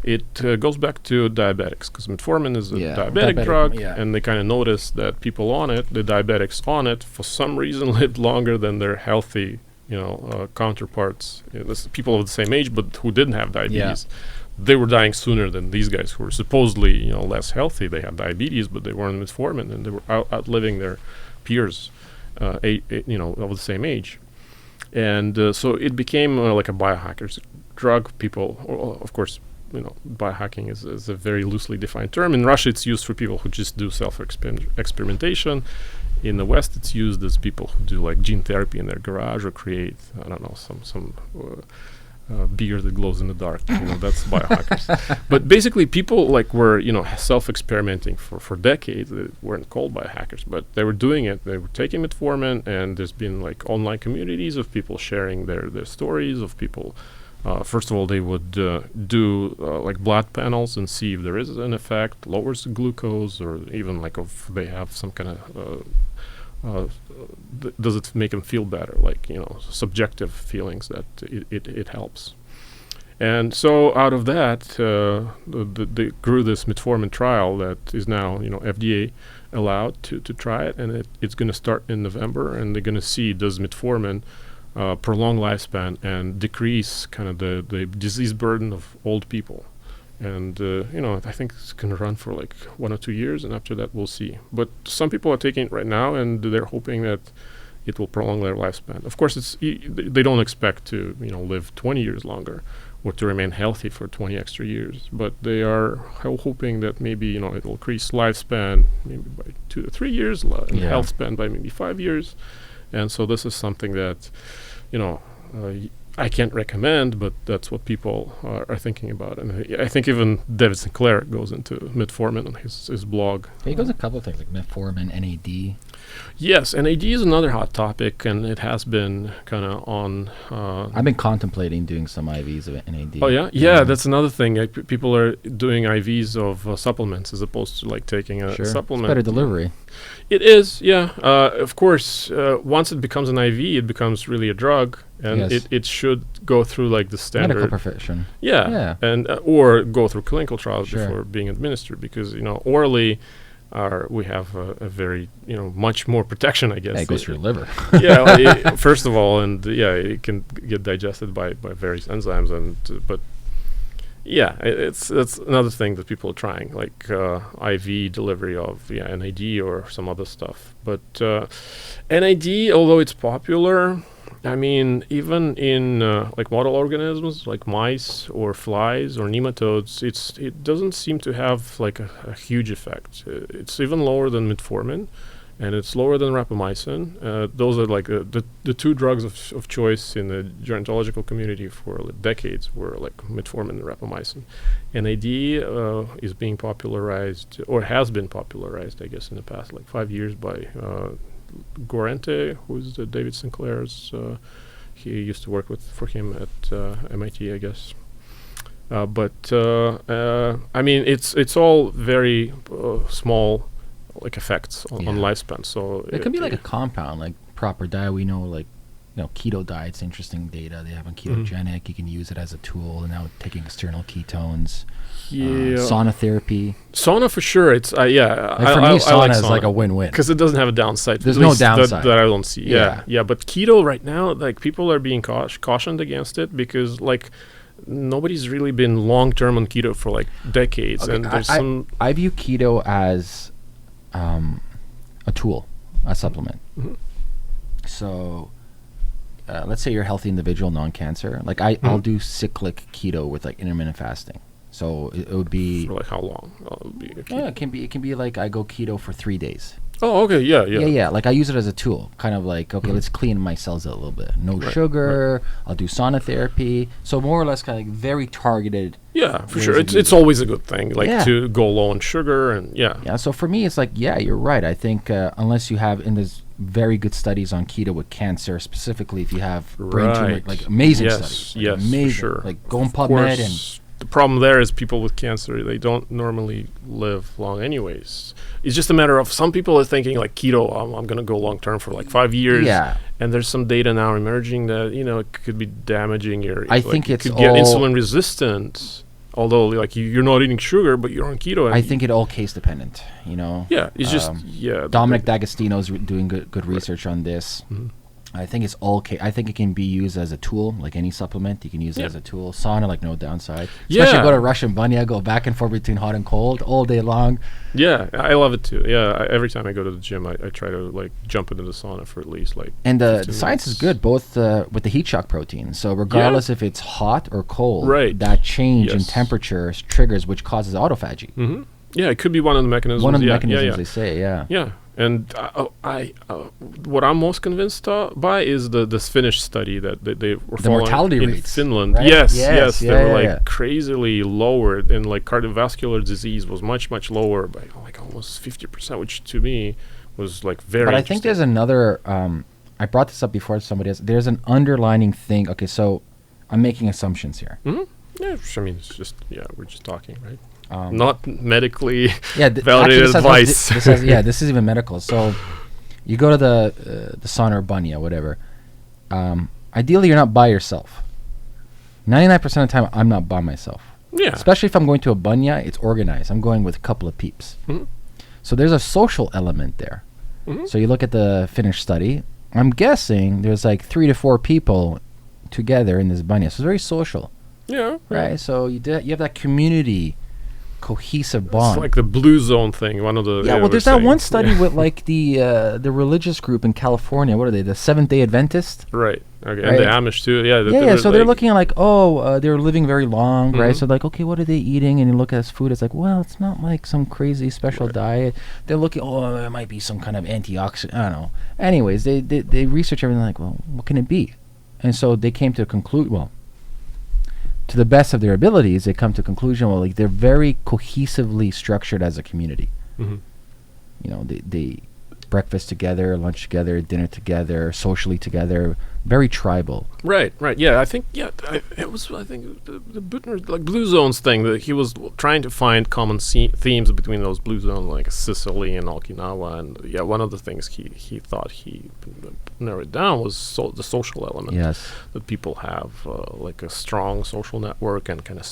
It goes back to diabetics, because metformin is a diabetic drug, and they kind of noticed that people on it, the diabetics on it, for some reason lived longer than their healthy counterparts. This people of the same age but who didn't have diabetes. They were dying sooner than these guys who were supposedly less healthy. They had diabetes, but they were on metformin, and they were outliving their peers. of the same age. And so it became like a biohacker's drug. People, of course, biohacking is a very loosely defined term. In Russia, it's used for people who just do self-experimentation. In the West, it's used as people who do like gene therapy in their garage or create, I don't know, some beer that glows in the dark. That's biohackers. But basically, people like were self-experimenting for decades. They weren't called biohackers, but they were doing it. They were taking metformin, and there's been like online communities of people sharing their stories of people. First of all, they would do like blood panels and see if there is an effect, lowers the glucose, or even like if they have some kind of does it make them feel better, like subjective feelings that it helps. And so out of that, they grew this metformin trial that is now FDA allowed to try it, and it's going to start in November, and they're going to see does metformin prolong lifespan and decrease kind of the disease burden of old people. And I think it's going to run for like 1 or 2 years, and after that we'll see. But some people are taking it right now, and they're hoping that it will prolong their lifespan. Of course, they don't expect to live 20 years longer or to remain healthy for 20 extra years, but they are hoping that maybe it will increase lifespan maybe by 2 to 3 years, and health span by maybe 5 years. And so this is something that I can't recommend, but that's what people are thinking about. And I think even David Sinclair goes into metformin on his blog. He goes a couple of things like metformin, NAD. Yes, NAD is another hot topic, and it has been kind of on. I've been contemplating doing some IVs of NAD. Oh yeah, yeah. That's another thing. Like, people are doing IVs of supplements as opposed to like taking a supplement. It's better delivery. It is, yeah. Of course, once it becomes an IV, it becomes really a drug, and it should go through like the standard medical profession. Yeah. And or go through clinical trials before being administered, because orally. We have a very, much more protection, I guess. Yeah, it goes through your liver. First of all, and it can get digested by various enzymes, but it's another thing that people are trying, like IV delivery of NAD or some other stuff. But NAD, although it's popular, I mean, even in like model organisms like mice or flies or nematodes, it doesn't seem to have like a huge effect. It's even lower than metformin, and it's lower than rapamycin. Those are like the two drugs of choice in the gerontological community for like decades were like metformin and rapamycin. NAD is being popularized, or has been popularized, I guess, in the past like 5 years by Gorente, who's David Sinclair's. He used to work for him at MIT, I guess. But I mean, it's all very small, like effects on lifespan. So it can be like a compound, like proper diet. We know, like keto diet's interesting data they have on ketogenic. You can use it as a tool, and now taking external ketones. Sauna therapy. Sauna for sure. It's for me, sauna is like a win-win because it doesn't have a downside. There's no downside that I don't see. Yeah. But keto right now, like people are being cautioned against it because like nobody's really been long-term on keto for like decades, and there's I view keto as a tool, a supplement. Mm-hmm. So. Let's say you're a healthy individual, non-cancer. Like I'll do cyclic keto with like intermittent fasting. So it would be for like how long? It can be like I go keto for 3 days. Oh, okay, yeah. Like I use it as a tool, kind of like let's clean my cells out a little bit. No sugar. Right. I'll do sauna therapy. So more or less, kind of like very targeted. Yeah, for sure. It's always a good thing, like to go low on sugar and Yeah. So for me, it's like you're right. I think unless you have there's very good studies on keto with cancer, specifically if you have brain tumor, like amazing studies. Like amazing. For sure. Like go on PubMed and. The problem there is people with cancer, they don't normally live long anyways. It's just a matter of some people are thinking like keto, I'm going to go long term for like 5 years. Yeah. And there's some data now emerging that, it could be damaging your... I think it's you could get insulin resistant, although like you're not eating sugar, but you're on keto. I think it all case dependent, Yeah, it's just... Dominic D'Agostino's doing good research on this. Mm-hmm. I think it's I think it can be used as a tool, like any supplement. You can use it as a tool. Sauna, like no downside. Especially go to Russian Banya, go back and forth between hot and cold all day long. Yeah, I love it too. Yeah, every time I go to the gym, I try to like jump into the sauna for at least like. And the science is good, both with the heat shock protein. So regardless if it's hot or cold, that change in temperature triggers, which causes autophagy. Mm-hmm. Yeah, it could be one of the mechanisms. One of the mechanisms they say, Yeah. And what I'm most convinced by is this Finnish study that they were following mortality in rates, Finland. Right? Yes, they were like crazily lower, and like cardiovascular disease was much lower by like almost 50%, which to me was like very. But I think there's another. I brought this up before. Somebody else. There's an underlining thing. Okay, so I'm making assumptions here. Mm-hmm. Yeah, I mean, it's just we're just talking, right? Not medically validated actually, advice. This is even medical. So you go to the sauna or banya, whatever. Ideally, you're not by yourself. 99% of the time, I'm not by myself. Yeah. Especially if I'm going to a banya, it's organized. I'm going with a couple of peeps. Mm-hmm. So there's a social element there. Mm-hmm. So you look at the Finnish study. I'm guessing there's like 3 to 4 people together in this banya. So it's very social. Yeah. Right. So you have that community. Cohesive bond. It's like the blue zone thing. One of the well, there's that one study with like the religious group in California. What are they? The Seventh-day Adventist. Right. Okay. Right? And the Amish too. So they're looking at like, they're living very long, right? So like, okay, what are they eating? And you look at this food. It's like, well, it's not like some crazy special diet. They're looking. It might be some kind of antioxidant. I don't know. Anyways, they research everything. Like, well, what can it be? And so they came to to the best of their abilities, they come to a conclusion, well, like they're very cohesively structured as a community. Mm-hmm. You know, they breakfast together, lunch together, dinner together, socially together, very tribal. Right. Yeah, I think it was the Buttner like blue zones thing that he was trying to find common themes between those blue zones like Sicily and Okinawa, and one of the things he thought he narrowed down was the social element. Yes. That people have like a strong social network and kind of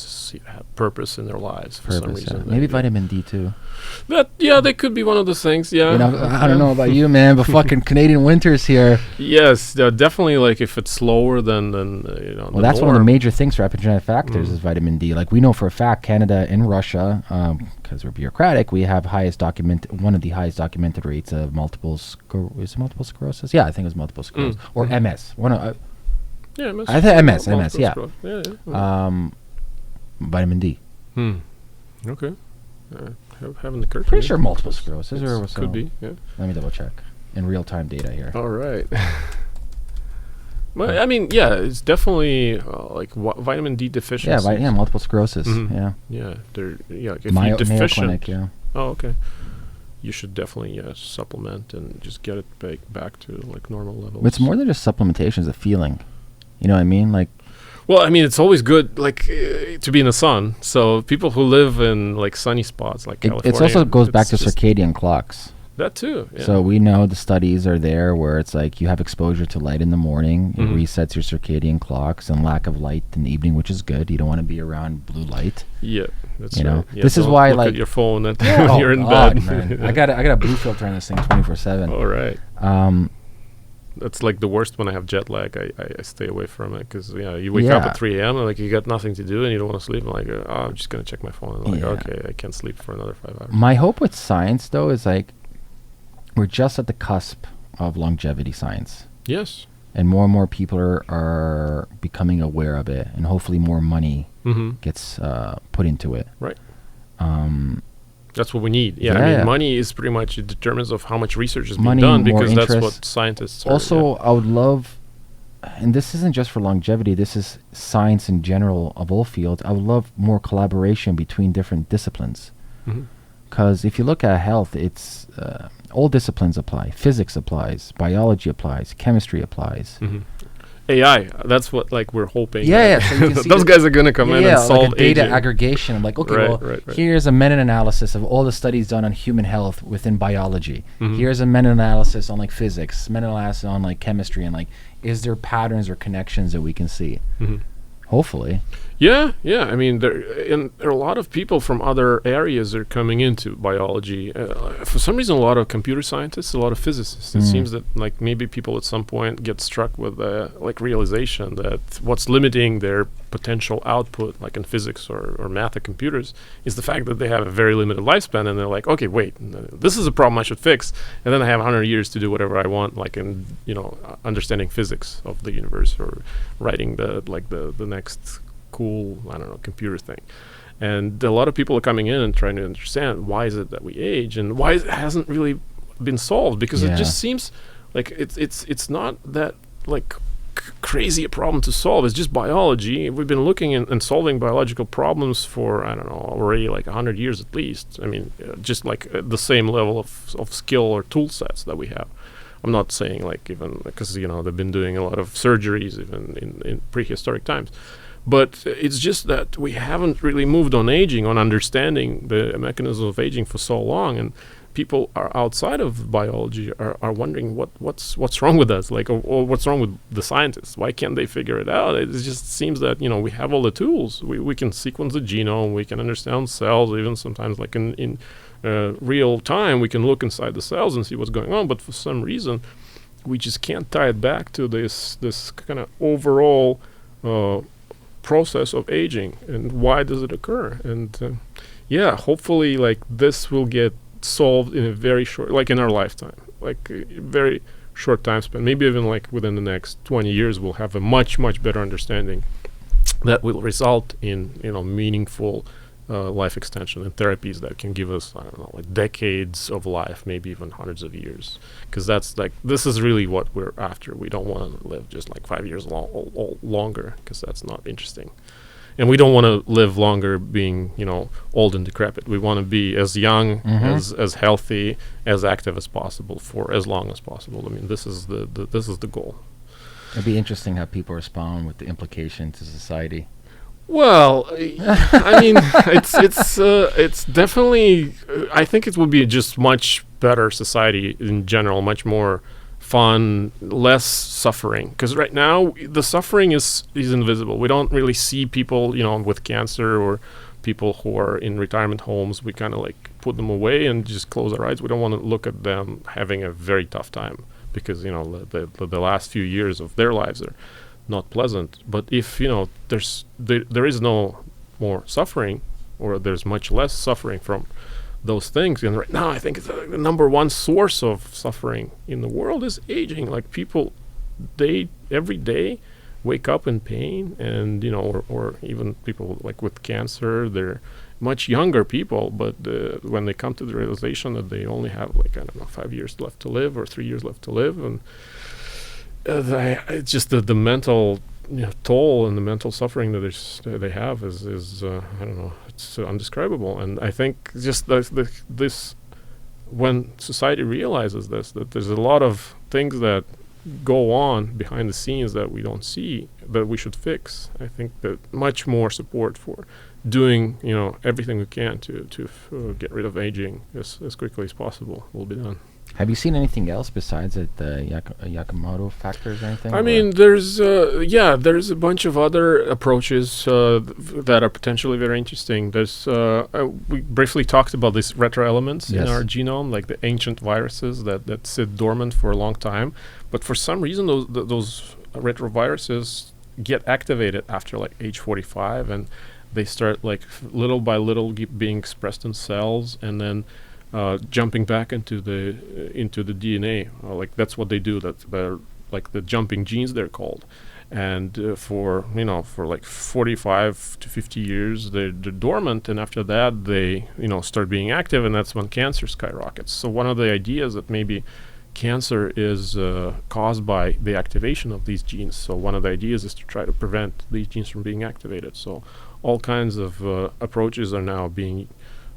have purpose in their lives for some reason. Maybe vitamin D too. They could be one of those things. Yeah. You know, I don't know about you, man, but fucking Canadian winters here. Yes, definitely. Like if it's lower than well, that's one of the major things for epigenetic factors is vitamin D. Like we know for a fact, Canada and Russia, because we're bureaucratic, we have one of the highest documented rates of multiple sclerosis. Yeah, I think it was multiple sclerosis or MS. MS. I think MS. Yeah. Vitamin D. Okay. Having the curtain. Pretty sure multiple sclerosis or could be. Yeah. Let me double check in real time data here. All right. Well, I mean, it's definitely like vitamin D deficiency. Yeah, multiple sclerosis. Mm-hmm. Yeah. If you're deficient. Mayo Clinic, yeah. Oh, okay. You should definitely supplement and just get it back to like normal levels. But it's more than just supplementation; it's a feeling. You know what I mean? Like. Well, I mean, it's always good, like, to be in the sun. So people who live in like sunny spots, like California, it also goes back to circadian clocks. That too. Yeah. So we know the studies are there where it's like you have exposure to light in the morning, it resets your circadian clocks, and lack of light in the evening, which is good. You don't want to be around blue light. Yeah, that's right. Yeah, this is why look at your phone when you're in bed. Man. I got a blue filter on this thing 24/7. All right. That's like the worst when I have jet lag. I stay away from it because you wake up at 3 a.m. and like you got nothing to do and you don't want to sleep. I'm like, I'm just gonna check my phone. And I'm like, okay, I can't sleep for another 5 hours. My hope with science though is like we're just at the cusp of longevity science. Yes. And more people are becoming aware of it, and hopefully more money gets put into it. Right. That's what we need. I mean, money is pretty much it determines of how much research is being done because that's what scientists are. Also, I would love, and this isn't just for longevity, this is science in general of all fields. I would love more collaboration between different disciplines. Because if you look at health, it's all disciplines apply. Physics applies, biology applies, chemistry applies. AI, that's what like we're hoping. So you can see those guys are going to come in and solve like data aggregation. I'm like, okay, here's a meta-analysis of all the studies done on human health within biology. Here's a meta-analysis on like physics, meta-analysis on like chemistry, and like, is there patterns or connections that we can see? Hopefully. Yeah. I mean, there are a lot of people from other areas that are coming into biology. For some reason, a lot of computer scientists, a lot of physicists. It seems that like maybe people at some point get struck with like realization that what's limiting their potential output, like in physics or math or computers, is the fact that they have a very limited lifespan, and they're like, okay, wait, this is a problem I should fix, and then I have 100 years to do whatever I want, like in understanding physics of the universe or writing the next cool, I don't know, computer thing. And a lot of people are coming in and trying to understand why is it that we age and why it hasn't really been solved, because it just seems like it's not that like crazy a problem to solve. It's just biology. We've been looking and solving biological problems for, I don't know, already like 100 years at least. I mean, just like the same level of skill or tool sets that we have. I'm not saying like even because they've been doing a lot of surgeries even in prehistoric times. But it's just that we haven't really moved on aging, on understanding the mechanism of aging for so long, and people are outside of biology are wondering what's wrong with us, like or what's wrong with the scientists. Why can't they figure it out? It just seems that we have all the tools. We can sequence the genome, we can understand cells, even sometimes like in real time we can look inside the cells and see what's going on. But for some reason, we just can't tie it back to this kind of overall process of aging and why does it occur. And hopefully like this will get solved in a very short, like in our lifetime, like a very short time span, maybe even like within the next 20 years we'll have a much better understanding that will result in meaningful life extension and therapies that can give us, I don't know, like decades of life, maybe even hundreds of years, because that's like, this is really what we're after. We don't want to live just like 5 years longer, because that's not interesting. And we don't want to live longer being old and decrepit. We want to be as young, as healthy, as active as possible for as long as possible. I mean, this is the goal. It'd be interesting how people respond with the implication to society. Well, I mean, it's definitely. I think it would be just much better society in general, much more fun, less suffering. Because right now the suffering is invisible. We don't really see people, with cancer or people who are in retirement homes. We kind of like put them away and just close our eyes. We don't want to look at them having a very tough time, because the last few years of their lives are not pleasant. But if there is no more suffering, or there's much less suffering from those things, and right now I think it's the number one source of suffering in the world is aging. Like people, they every day wake up in pain, and or even people like with cancer, they're much younger people, but when they come to the realization that they only have like, I don't know, 5 years left to live or 3 years left to live, and it's just the mental toll and the mental suffering that they have is I don't know, it's undescribable. And I think just this when society realizes this, that there's a lot of things that go on behind the scenes that we don't see, that we should fix. I think that much more support for doing everything we can to get rid of aging as quickly as possible will be done. Have you seen anything else besides the Yamamoto factors or anything? I mean, there's a bunch of other approaches that are potentially very interesting. There's we briefly talked about these retroelements in our genome, like the ancient viruses that sit dormant for a long time, but for some reason those retroviruses get activated after like age 45, and they start like little by little being expressed in cells, and then jumping back into the DNA. Like that's what they do. They're like the jumping genes, they're called. And for like 45 to 50 years they're dormant, and after that they start being active, and that's when cancer skyrockets. So one of the ideas that maybe cancer is caused by the activation of these genes. So one of the ideas is to try to prevent these genes from being activated. So all kinds of approaches are now being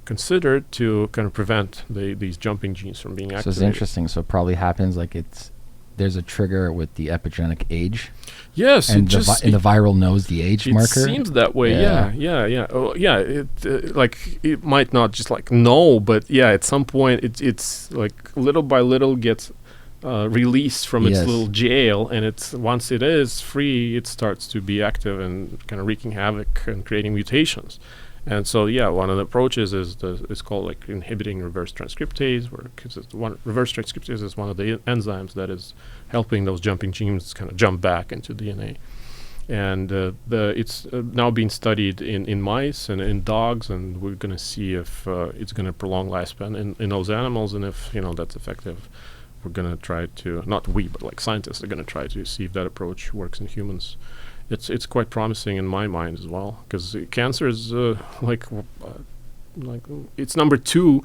considered to kind of prevent these jumping genes from being activated. So it's interesting. So it probably happens like there's a trigger with the epigenetic age. Yes, and the viral knows the age marker. It seems that way. Yeah. Oh, yeah. It might not just like know, but yeah, at some point it's like little by little gets released from its Yes. little jail, and it's once it is free, it starts to be active and kind of wreaking havoc and creating mutations. And so, one of the approaches is it's called like inhibiting reverse transcriptase, reverse transcriptase is one of the enzymes that is helping those jumping genes kind of jump back into DNA. And it's now being studied in mice and in dogs, and we're going to see if it's going to prolong lifespan in those animals, and if that's effective. We're going to try to, not we, but like scientists are going to try to see if that approach works in humans. It's quite promising in my mind as well, because cancer is like it's number 2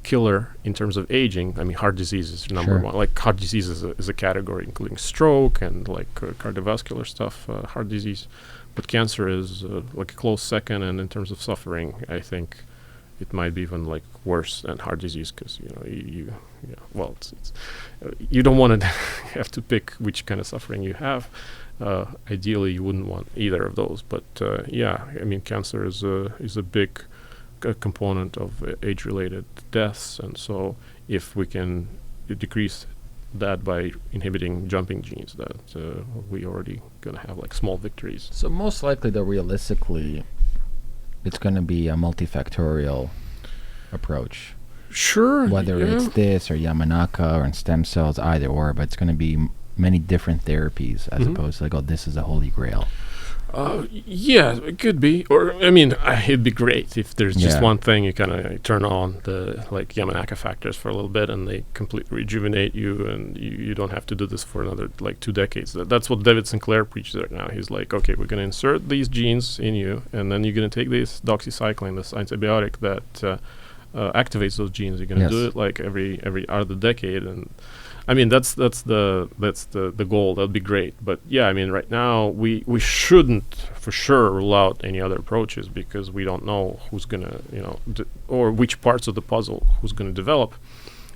killer in terms of aging. I mean, heart disease is number 1. Like heart disease is a category including stroke and like cardiovascular stuff, heart disease. But cancer is like a close second, and in terms of suffering, I think it might be even like worse than heart disease, because you don't want to have to pick which kind of suffering you have. Ideally, you wouldn't want either of those. But I mean, cancer is a big component of age-related deaths, and so if we can decrease that by inhibiting jumping genes, that we already gonna have like small victories. So most likely, though, realistically, it's going to be a multifactorial approach. Sure. Whether it's this or Yamanaka or in stem cells, either or, but it's going to be many different therapies as opposed to like, this is a holy grail. It could be. Or, I mean, it'd be great if there's just one thing you kind of turn on the like Yamanaka factors for a little bit, and they completely rejuvenate you, and you don't have to do this for another like 2 decades. That's what David Sinclair preaches right now. He's like, okay, we're going to insert these genes in you, and then you're going to take this doxycycline, this antibiotic that activates those genes. You're going to do it like every other decade, and I mean, that's the goal. That'd be great. But I mean, right now we shouldn't for sure rule out any other approaches, because we don't know who's gonna or which parts of the puzzle who's gonna develop.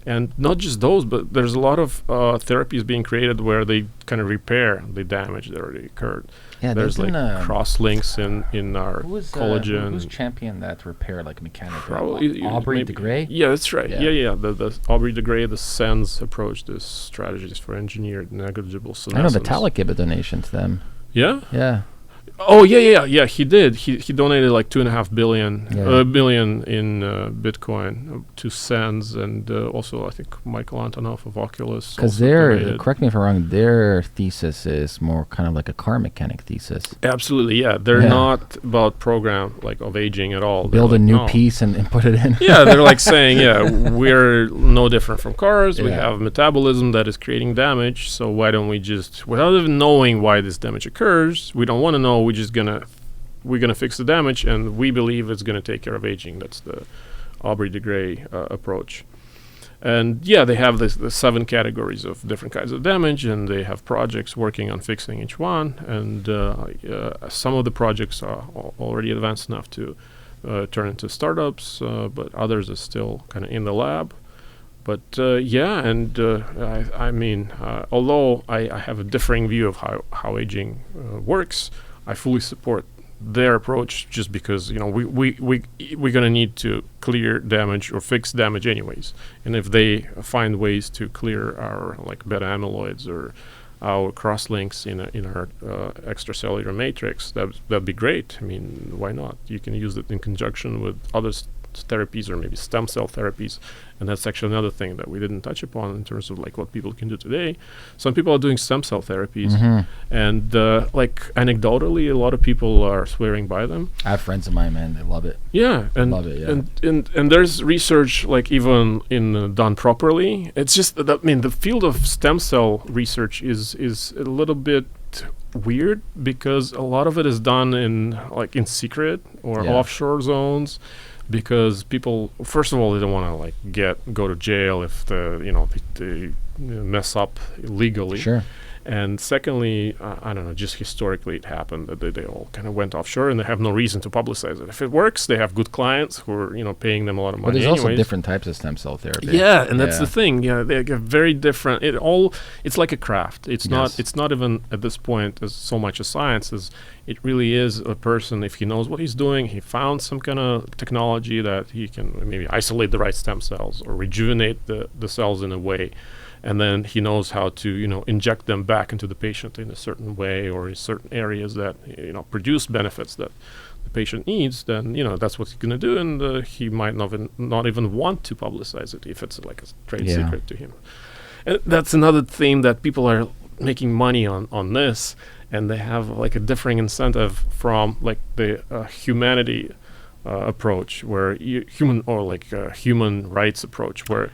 And not just those, but there's a lot of therapies being created where they kind of repair the damage that already occurred. Yeah, there's like cross links in our collagen. Who's championed that repair like mechanically? Probably Aubrey de Grey? Yeah, that's right. Yeah. The Aubrey de Grey, the SENS approach, this strategies for engineered negligible senescence. I know Vitalik gave a donation to them. Yeah? Yeah. Oh, yeah, he did. He donated like $2.5 billion in Bitcoin to SENS, and also I think Michael Antonov of Oculus. Because correct me if I'm wrong, their thesis is more kind of like a car mechanic thesis. Absolutely, yeah. They're not about program like of aging at all. Build a new piece and put it in. Yeah, they're like saying, we're no different from cars. We have metabolism that is creating damage, so why don't we just, without even knowing why this damage occurs, we don't want to know, we're gonna fix the damage, and we believe it's gonna take care of aging. That's the Aubrey de Grey approach. And they have the 7 categories of different kinds of damage, and they have projects working on fixing each one. And some of the projects are already advanced enough to turn into startups, but others are still kind of in the lab. But I mean, although I have a differing view of how aging works, I fully support their approach, just because we're gonna need to clear damage or fix damage anyways, and if they find ways to clear our like beta amyloids or our cross links in our extracellular matrix, that'd be great. I mean, why not? You can use it in conjunction with other therapies, or maybe stem cell therapies, and that's actually another thing that we didn't touch upon in terms of like what people can do today. Some people are doing stem cell therapies, and like anecdotally, a lot of people are swearing by them. I have friends of mine, man, they love it. Love it. And there's research like even in done properly. It's just that, I mean, the field of stem cell research is a little bit weird, because a lot of it is done in secret or offshore zones, because people, first of all, they don't want to like go to jail if they mess up illegally. Sure. And secondly, I don't know, just historically it happened that they all kind of went offshore, and they have no reason to publicize it. If it works, they have good clients who are paying them a lot of money. But there's anyways. also different types of stem cell therapy. Yeah, and that's the thing. Yeah, they get very different. It's like a craft. It's not even at this point as so much a science as it really is a person. If he knows what he's doing, he found some kind of technology that he can maybe isolate the right stem cells or rejuvenate the cells in a way. and then he knows how to inject them back into the patient in a certain way or in certain areas that produce benefits that the patient needs, then that's what he's going to do, and he might not even want to publicize it if it's like a trade secret to him. And that's another thing that people are making money on this, and they have like a differing incentive from like the humanity approach, where human rights approach, where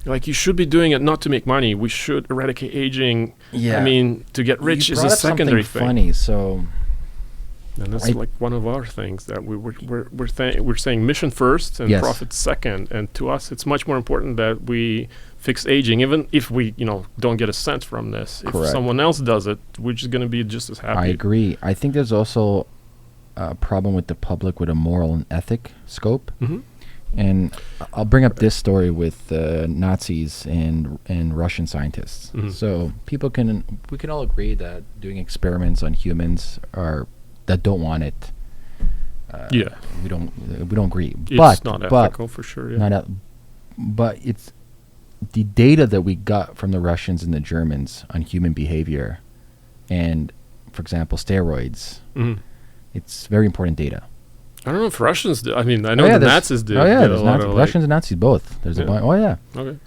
like you should be doing it not to make money. We should eradicate aging. Yeah. I mean, to get rich is a secondary thing. Funny, so. And that's like one of our things that we're saying mission first and profit second. And to us, it's much more important that we fix aging, even if we don't get a cent from this. Correct. If someone else does it, we're just going to be just as happy. I agree. I think there's also a problem with the public with a moral and ethic scope. Mm-hmm. And I'll bring up this story with Nazis and Russian scientists. Mm-hmm. So we can all agree that doing experiments on humans that don't want it. We don't agree. It's not ethical for sure. Yeah. But it's the data that we got from the Russians and the Germans on human behavior, and for example, steroids. Mm-hmm. It's very important data. I don't know if Russians did. I mean, I know the Nazis did. Oh yeah, there's Russians and Nazis both. There's a bunch. Oh yeah. Okay.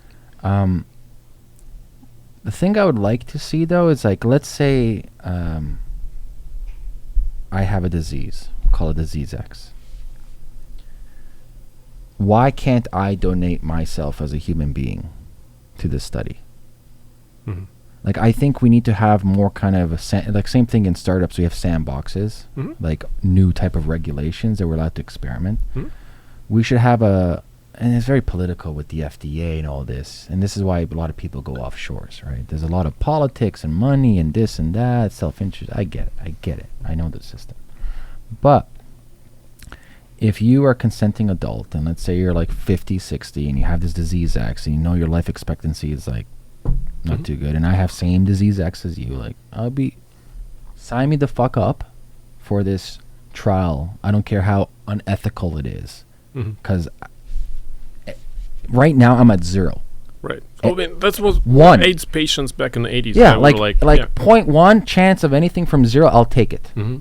The thing I would like to see though is like, let's say I have a disease. We'll call it disease X. Why can't I donate myself as a human being to this study? Mm-hmm. Like, I think we need to have more kind of same thing in startups. We have sandboxes, mm-hmm. like new type of regulations that we're allowed to experiment. Mm-hmm. We should have and it's very political with the FDA and all this. And this is why a lot of people go offshores, right? There's a lot of politics and money and this and that, self-interest. I get it. I know the system. But if you are a consenting adult, and let's say you're like 50, 60, and you have this disease X, and you know your life expectancy is like not mm-hmm. too good, and I have same disease X as you, like, sign me the fuck up for this trial. I don't care how unethical it is. Because right now I'm at 0. Right. I mean, that was one AIDS patients back in the 80s. Yeah, like 0.1 chance of anything from 0, I'll take it. Mm-hmm.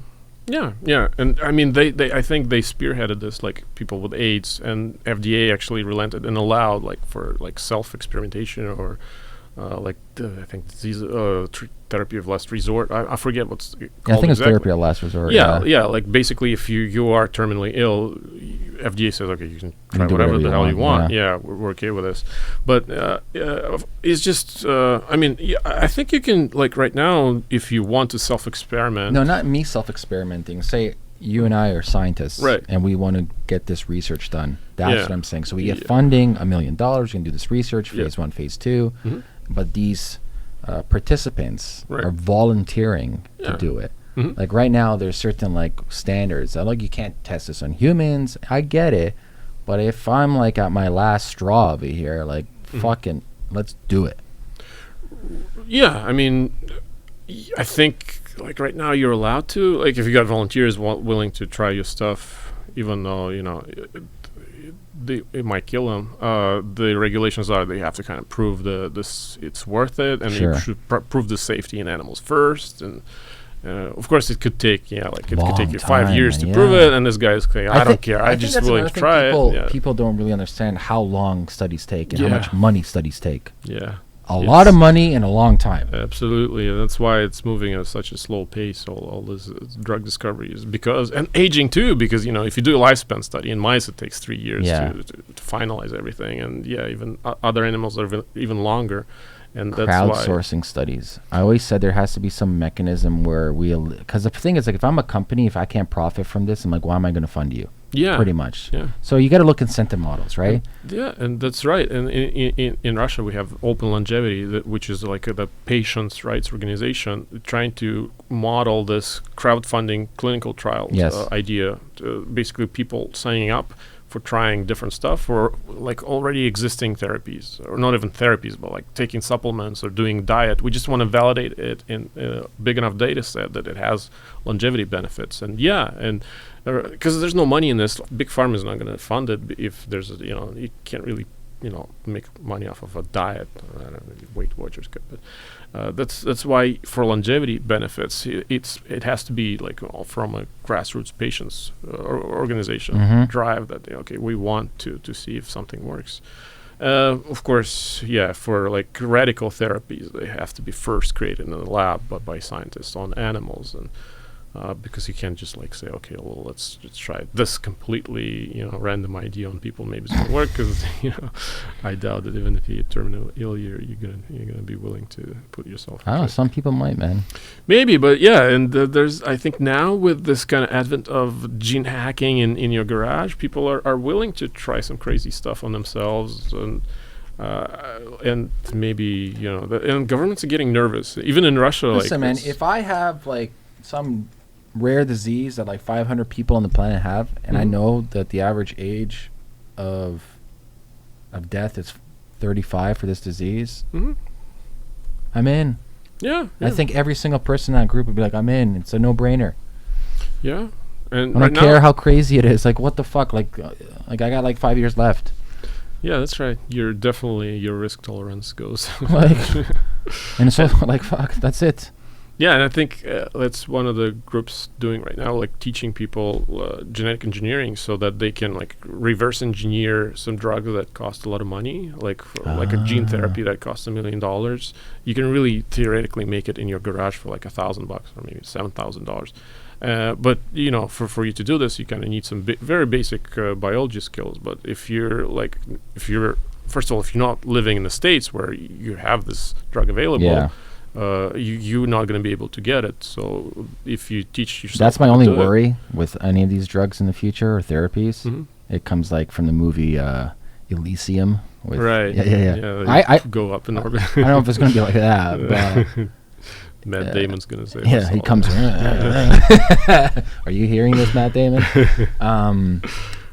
Yeah, and I mean, they I think they spearheaded this, like people with AIDS, and FDA actually relented and allowed like for like self-experimentation or I think disease therapy of last resort. I forget what's called. I think exactly. It's therapy of last resort. Yeah. Like basically, if you are terminally ill, FDA says, okay, you can try whatever the hell you want. Yeah, we're okay with this. But it's just, I think you can, like right now, if you want to self-experiment. No, not me self-experimenting. Say you and I are scientists, right? And we want to get this research done. That's what I'm saying. So we get funding, $1 million. We can do this research, phase 1, phase 2. Mm-hmm. But these participants are volunteering to do it. Mm-hmm. Like right now, there's certain like standards. Like you can't test this on humans. I get it, but if I'm like at my last straw over here, like fucking, let's do it. Yeah, I mean, I think like right now you're allowed to. Like if you got volunteers willing to try your stuff, even though it might kill them. The regulations are they have to kind of prove it's worth it, and you should prove the safety in animals first. And of course, it could take it could take you 5 years to prove it. And this guy's saying, I don't care. I'm just willing to try it. People don't really understand how long studies take and how much money studies take. Yeah. A lot of money and a long time. Absolutely, and that's why it's moving at such a slow pace. All this drug discovery is and aging too. Because if you do a lifespan study in mice, it takes 3 years to finalize everything, and even other animals are even longer. And that's crowdsourcing studies. I always said there has to be some mechanism where because the thing is, like, if I'm a company, if I can't profit from this, I'm like, why am I going to fund you? Yeah, pretty much. Yeah. So you got to look incentive models, right? And that's right. And in Russia, we have Open Longevity, which is like the patients' rights organization, trying to model this crowdfunding clinical trials idea. Basically, people signing up for trying different stuff for like already existing therapies, or not even therapies, but like taking supplements or doing diet. We just want to validate it in a big enough data set that it has longevity benefits. And because there's no money in this, big pharma is not going to fund it if there's you can't really make money off of a diet. I don't know, Weight Watchers could, but that's why for longevity benefits, it has to be like from a grassroots patients organization drive that we want to see if something works. Of course, for like radical therapies, they have to be first created in a lab, but by scientists on animals, and because you can't just like say, okay, well, let's try this completely, random idea on people. Maybe it's gonna work, because I doubt that even if you're terminally ill, you're gonna be willing to put yourself. I don't know. Some people might, man. Maybe, but and there's, I think now with this kind of advent of gene hacking in your garage, people are willing to try some crazy stuff on themselves, and maybe and governments are getting nervous, even in Russia. Listen, man, if I have like some rare disease that like 500 people on the planet have, and I know that the average age of death is 35 for this disease, I'm in. Yeah. I think every single person in that group would be like, I'm in. It's a no-brainer. Yeah. And I don't care how crazy it is. Like, what the fuck? Like I got like 5 years left. Yeah, that's right. Your risk tolerance goes. And so like, fuck, that's it. Yeah, and I think that's one of the groups doing right now, like teaching people genetic engineering so that they can like reverse engineer some drug that cost a lot of money, like like a gene therapy that costs $1 million. You can really theoretically make it in your garage for like $1,000 or maybe $7,000. But for you to do this, you kind of need some very basic biology skills. But if you're first of all, if you're not living in the States where you have this drug available, you're not going to be able to get it. So if you teach yourself, that's my only worry with any of these drugs in the future or therapies. It comes like from the movie Elysium. Right. Yeah. I go up in orbit. I don't know if it's going to be like that, but Matt Damon's going to say. Yeah, he comes. Are you hearing this, Matt Damon?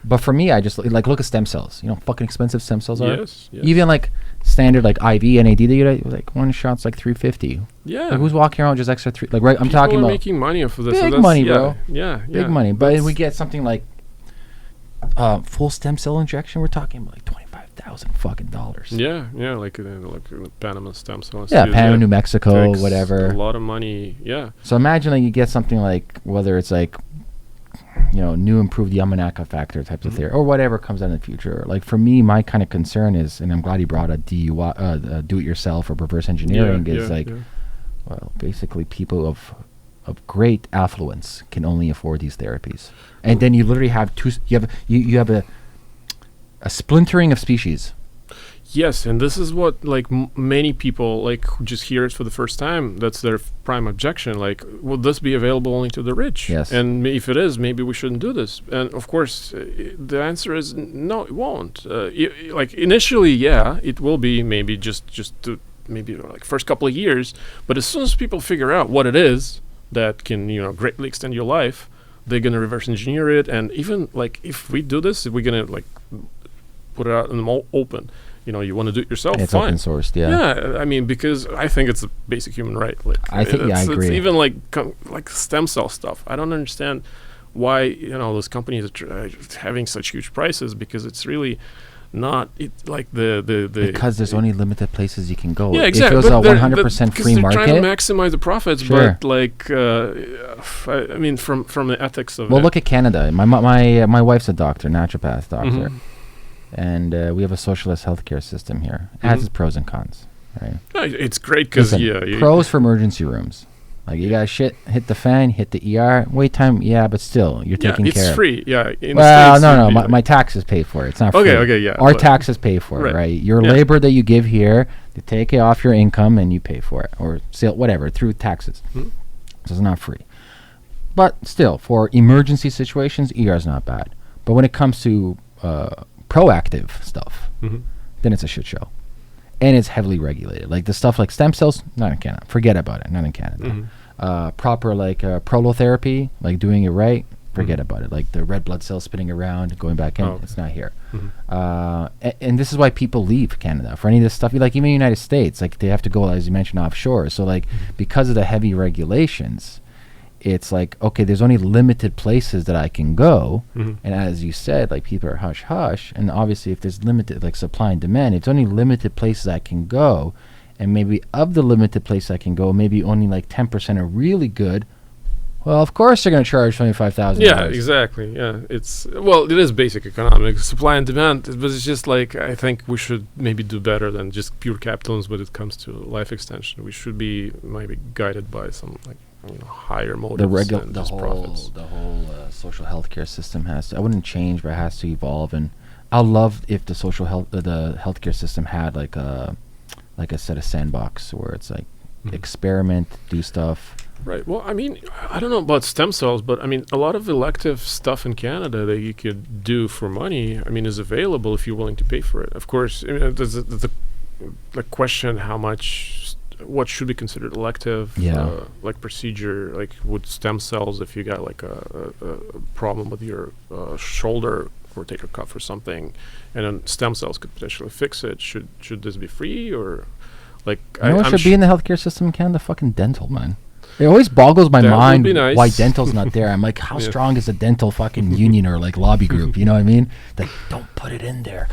But for me, I just like look at stem cells. Fucking expensive stem cells are. Yes. Even like standard like IV NAD that you get, like one shot's like $350. Yeah. Like, who's walking around with just extra three? Like I'm talking People about are making money off of this. big money, bro. Yeah. Big money. But we get something like full stem cell injection. We're talking about like $25,000 fucking dollars. Yeah, like Panama stem cells. Yeah, Panama, New Mexico, takes whatever. A lot of money. Yeah. So imagine like you get something like whether it's like new improved Yamanaka factor types of theory or whatever comes out in the future. Like for me, my kind of concern is, and I'm glad you brought up do-it-yourself or reverse engineering, well, basically people of great affluence can only afford these therapies, and then you literally have you have a splintering of species. Yes, and this is what like many people like who just hear it for the first time. That's their prime objection. Like, will this be available only to the rich? Yes. And if it is, maybe we shouldn't do this. And of course, the answer is no. It won't. Like initially, it will be maybe just to maybe like first couple of years. But as soon as people figure out what it is that can greatly extend your life, they're gonna reverse engineer it. And even like if we do this, if we're gonna like put it out in the open. You want to do it yourself, it's fine. Open sourced, yeah. Yeah, I mean, because I think it's a basic human right. Like, I think, I agree. It's even like stem cell stuff. I don't understand why those companies are having such huge prices, because it's really not like the because there's only limited places you can go. Yeah, exactly. If it was a 100% free market, they're trying to maximize the profits, sure. But like I mean, from the ethics of look at Canada. My wife's a doctor, naturopath doctor. And we have a socialist healthcare system here. It has its pros and cons, right? It's great because pros for emergency rooms. Like you got shit, hit the fan, hit the ER, wait time, but still you're taking care. It's free, Well, no, my taxes pay for it. It's not free. Okay, yeah. Our taxes pay for it, right? Your labor that you give here, they take it off your income and you pay for it, or whatever through taxes. So it's not free. But still, for emergency situations, ER is not bad. But when it comes to proactive stuff, then it's a shit show, and it's heavily regulated. Like the stuff like stem cells, not in Canada. Forget about it. Not in Canada. Proper like prolotherapy, like doing it right. Forget about it. Like the red blood cells spinning around, going back in. It's not here. And this is why people leave Canada for any of this stuff. Like even the United States, like they have to go, as you mentioned, offshore. So like because of the heavy regulations, it's like, okay, there's only limited places that I can go. Mhm. And as you said, like, people are hush hush. And obviously, if there's limited, like, supply and demand, it's only limited places I can go. And maybe of the limited places I can go, maybe only like 10% are really good. Well, of course they're going to charge $25,000. Yeah, exactly. Yeah, it is basic economics, supply and demand, but it's just like, I think we should maybe do better than just pure capitalism when it comes to life extension. We should be maybe guided by some, like, higher motives than just profits. The whole social healthcare system I wouldn't change, but it has to evolve. And I'd love if the the healthcare system had like a set of sandbox where it's like experiment, do stuff. Right. Well, I mean, I don't know about stem cells, but I mean, a lot of elective stuff in Canada that you could do for money, I mean, is available if you're willing to pay for it. Of course, I mean, there's the question what should be considered elective, like procedure, like with stem cells, if you got like a problem with your shoulder or take a cuff or something, and then stem cells could potentially fix it. Should this be free, or like? You know what should be in the healthcare system in Canada? Fucking dental, man. It always boggles my mind nice. why dental's not there. I'm like, how strong is a dental fucking union or like lobby group? You know what I mean? Like, don't put it in there.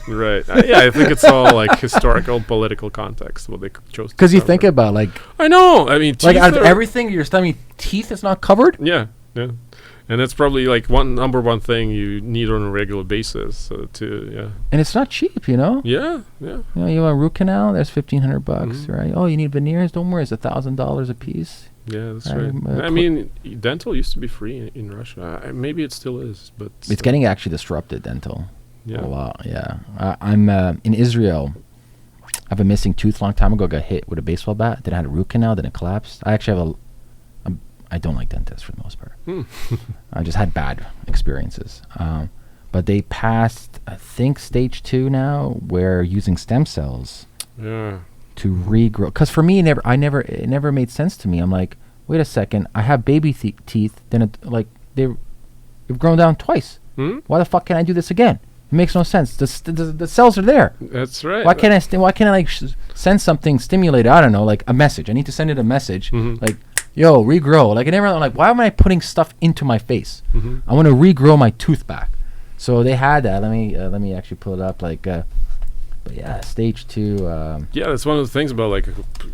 Right. Yeah, I think it's all like historical, political context what they chose. Because you think about like, I know. I mean, like out of everything you're studying, teeth is not covered. Yeah, yeah, and that's probably like number one thing you need on a regular basis. And it's not cheap, you know. Yeah. You know, you want a root canal? There's $1,500, right? Oh, you need veneers? Don't worry, it's $1,000 a piece. Yeah, that's right. I mean, dental used to be free in Russia. Maybe it still is, but it's getting actually disrupted. Dental. Yeah. A lot. Yeah. I'm in Israel. I have a missing tooth. Long time ago, got hit with a baseball bat. Then I had a root canal. Then it collapsed. I actually have I don't like dentists for the most part. I just had bad experiences. But they passed, I think, stage 2 now, where using stem cells. Yeah. To regrow, because for me, it never made sense to me. I'm like, wait a second, I have baby teeth, then they've grown down twice. Why the fuck can't I do this again? It makes no sense. The cells are there. That's right. Why can't I like send something stimulated? I don't know, like a message. I need to send it a message, like, yo, regrow. Like, I'm like, why am I putting stuff into my face? I want to regrow my tooth back. So they had that. Let me actually pull it up. Like. But yeah, stage 2. Yeah, that's one of the things about like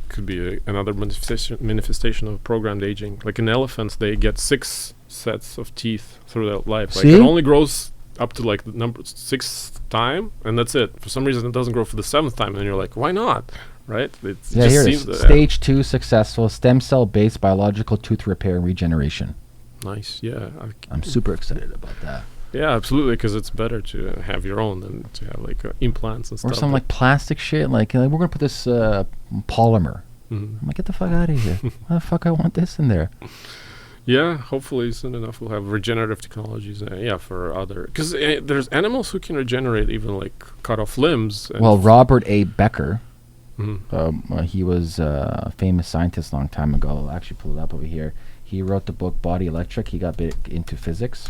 could be another manifestation of programmed aging. Like in elephants, they get 6 sets of teeth throughout life. Like it only grows up to like the number 6th time, and that's it. For some reason, it doesn't grow for the 7th time, and you're like, why not? Right? Here it is. Stage 2 successful stem cell based biological tooth repair and regeneration. Nice. Yeah, I'm super excited about that. Yeah, absolutely, because it's better to have your own than to have like implants and stuff. Or some like plastic shit, like we're gonna put this polymer. I'm like, get the fuck out of here! Why the fuck I want this in there? Yeah, hopefully soon enough we'll have regenerative technologies. For other, because there's animals who can regenerate even like cut off limbs. Well, Robert A. Becker, he was a famous scientist a long time ago. I'll actually pull it up over here. He wrote the book Body Electric. He got big into physics.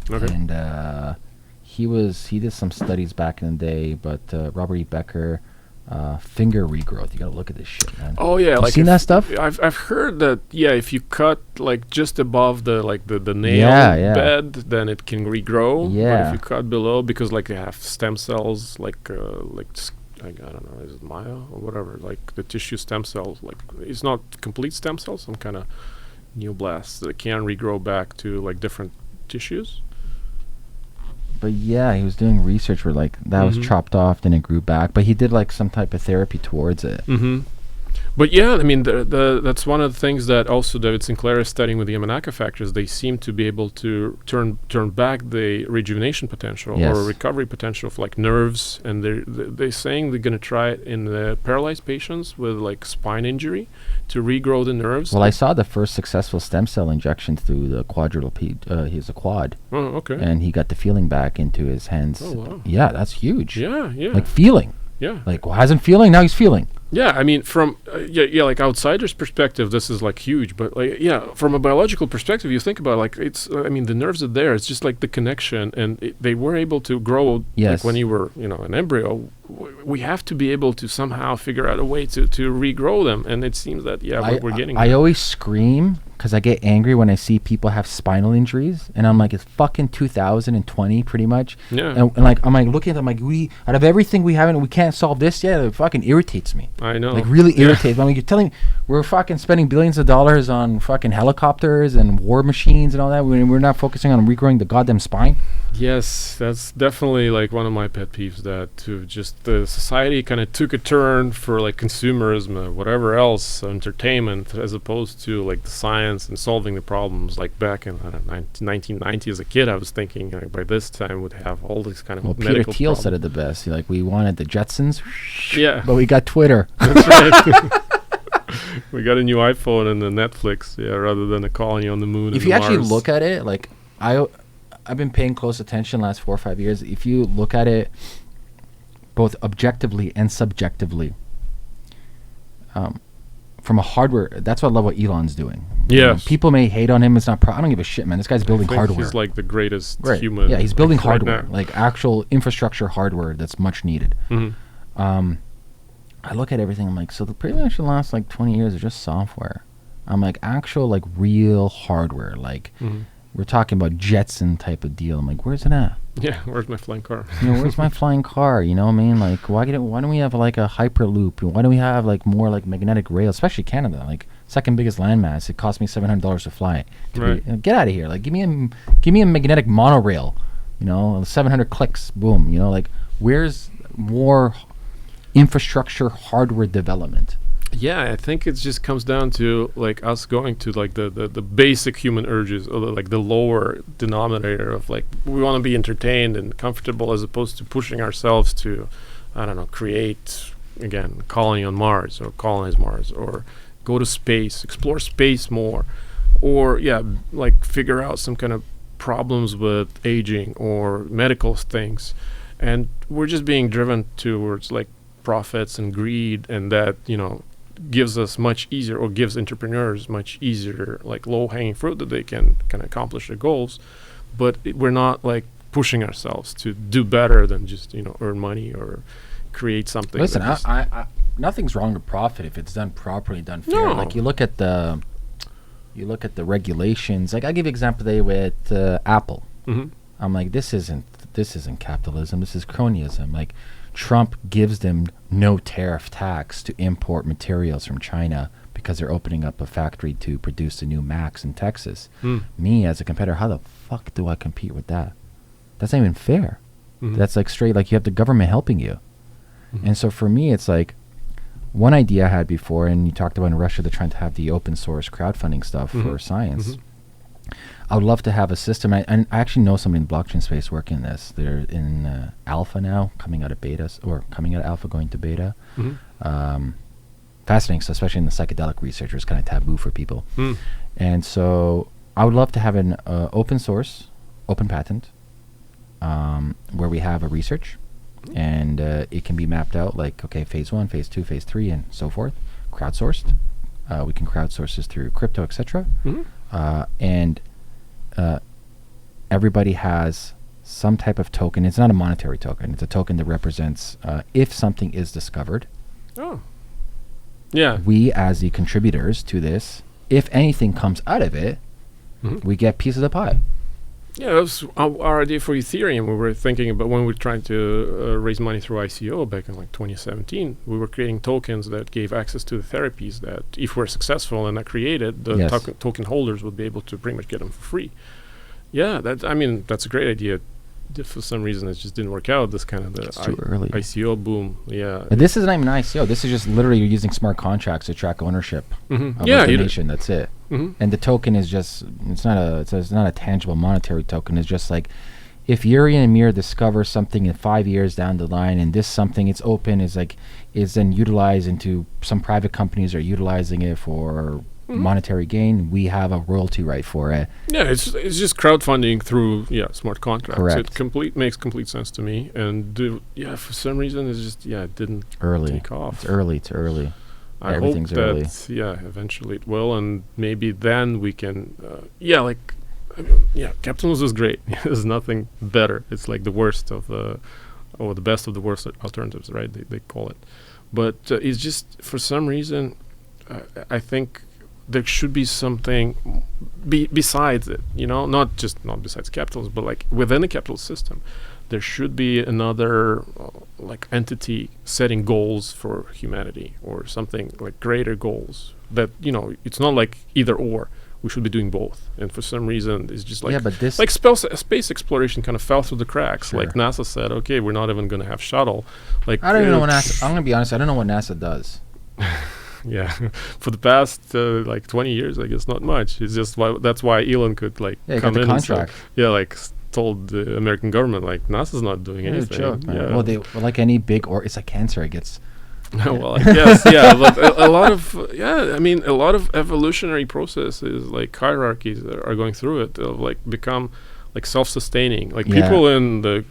Okay. And he did some studies back in the day, but Robert E. Becker, finger regrowth. You gotta look at this shit, man. Oh yeah, like seen that stuff? I've heard that. Yeah, if you cut like just above the nail bed, then it can regrow. Yeah. But if you cut below, because like they have stem cells, like I don't know, is it Maya or whatever? Like the tissue stem cells, like it's not complete stem cells, some kind of neoblasts that can regrow back to like different tissues. But yeah, he was doing research where like that was chopped off, then it grew back. But he did like some type of therapy towards it. But yeah, I mean, that's one of the things that also David Sinclair is studying with the Yamanaka factors. They seem to be able to turn back the rejuvenation potential or recovery potential of like nerves, and they're saying they're going to try it in the paralyzed patients with like spine injury to regrow the nerves. Well, I saw the first successful stem cell injection through the he's a quad. Oh, okay. And he got the feeling back into his hands. Oh, wow. Yeah, that's huge. Yeah. Like feeling. Yeah. Like, well, hasn't feeling, now he's feeling. Yeah, I mean, from like outsider's perspective, this is like huge. But like, from a biological perspective, you think about like it's. I mean, the nerves are there. It's just like the connection, and they were able to grow. Yes. Like when you were, an embryo. We have to be able to somehow figure out a way to regrow them, and it seems that we're getting. I always scream because I get angry when I see people have spinal injuries, and I'm like, it's fucking 2020, pretty much. Yeah. And like, I'm like looking at them like, we out of everything we haven't, we can't solve this yet. It fucking irritates me. I know. Like, really irritates me. I mean, you're telling me we're fucking spending billions of dollars on fucking helicopters and war machines and all that when we're not focusing on regrowing the goddamn spine. Yes, that's definitely like one of my pet peeves, that to just the society kind of took a turn for like consumerism, whatever else, entertainment, as opposed to like the science and solving the problems. Like back in 1990 as a kid, I was thinking by this time we'd have all these kind of Peter medical Thiel problems. said it the best. Like, we wanted the Jetsons, Yeah. but we got Twitter. That's right. We got a new iPhone and a Netflix, rather than a colony on the moon. If and you actually Mars. look at it, like, I've been paying close attention last 4 or 5 years. If you look at it both objectively and subjectively, from a hardware, that's what I love what Elon's doing. Yes. People may hate on him. It's not. I don't give a shit, man. This guy's building I think hardware. he's like the greatest Right. human. Yeah, he's building like, right hardware, now. like actual infrastructure hardware that's much needed. Mhm. I look at everything. I'm like, so pretty much the last like 20 years is just software. I'm like, actual like real hardware. Like, we're talking about Jetson type of deal. I'm like, where's it at? Yeah, where's my flying car? You know, where's my flying car? You know what I mean? Like, why don't we have like a hyperloop? Why don't we have like more like magnetic rail, especially Canada, like second biggest landmass? It cost me $700 to fly. Right. Get out of here! Like, give me a magnetic monorail. You know, 700 clicks, boom. You know, like, where's more infrastructure hardware development? Yeah, I think it just comes down to like us going to like the basic human urges, or like the lower denominator of like we want to be entertained and comfortable, as opposed to pushing ourselves to, I don't know, create again a colony on Mars or colonize Mars or go to space, explore space more, or like figure out some kind of problems with aging or medical things, and we're just being driven towards like profits and greed, and that gives us much easier, or gives entrepreneurs much easier, like low-hanging fruit that they can accomplish their goals, but we're not like pushing ourselves to do better than just earn money or create something. Listen, I nothing's wrong with profit if it's done properly, done fair. No. Like, you look at the regulations. Like, I give you an example today with Apple. I'm like, this isn't capitalism. This is cronyism. Like, Trump gives them no tariff tax to import materials from China because they're opening up a factory to produce the new Macs in Texas. Me as a competitor, how the fuck do I compete with that? That's not even fair. That's like straight, like, you have the government helping you. And so for me, it's like, one idea I had before, and you talked about in Russia, they're trying to have the open source crowdfunding stuff for science. I would love to have a system. And I actually know somebody in the blockchain space working this. They're in alpha now, coming out of beta, or coming out of alpha, going to beta. Fascinating, so especially in the psychedelic research, it's kind of taboo for people. And so I would love to have an open source, open patent, where we have a research, and it can be mapped out like, okay, phase 1, phase 2, phase 3, and so forth, crowdsourced. We can crowdsource this through crypto, etc. And everybody has some type of token. It's not a monetary token. It's a token that represents if something is discovered. Oh. Yeah. We, as the contributors to this, if anything comes out of it, we get pieces of pie. Yeah, that was our idea for Ethereum. We were thinking about when we were trying to raise money through ICO back in like 2017. We were creating tokens that gave access to the therapies that, if we're successful and are created, the token holders would be able to pretty much get them for free. Yeah, that's a great idea. For some reason, it just didn't work out. This kind of the too early. ICO boom. Yeah. But this isn't even an ICO. This is just literally you're using smart contracts to track ownership of a donation. That's it. And the token is just it's not a tangible monetary token. It's just like if Yuri and Ameer discover something in 5 years down the line, and this something it's open is then utilized into some private companies are utilizing it for monetary gain, we have a royalty right for it. Yeah, it's just crowdfunding through smart contracts. Correct. It makes complete sense to me. And for some reason it's just it didn't take off. It's early. I Everything's hope early. that eventually it will, and maybe then we can capitalism is great. There's nothing better. It's like the worst of or the best of the worst alternatives, right? They call it. But it's just for some reason I think there should be something besides it, not besides capitalism, but like within a capitalist system. There should be another like entity setting goals for humanity, or something like greater goals that, it's not like either or. We should be doing both. And for some reason, it's just like, yeah, but this like space exploration kind of fell through the cracks. Sure. Like NASA said, okay, we're not even going to have shuttle. Like I don't even know what NASA. I'm gonna be honest. I don't know what NASA does. Yeah, for the past like 20 years, I guess not much. It's just that's why Elon could like come in contract. Told the American government like NASA's not doing anything. Joke, man. Well, like any big it's like cancer, I guess. Well, I guess, yeah, but a lot of evolutionary processes, like hierarchies are going through it, like become like self-sustaining. Like people in the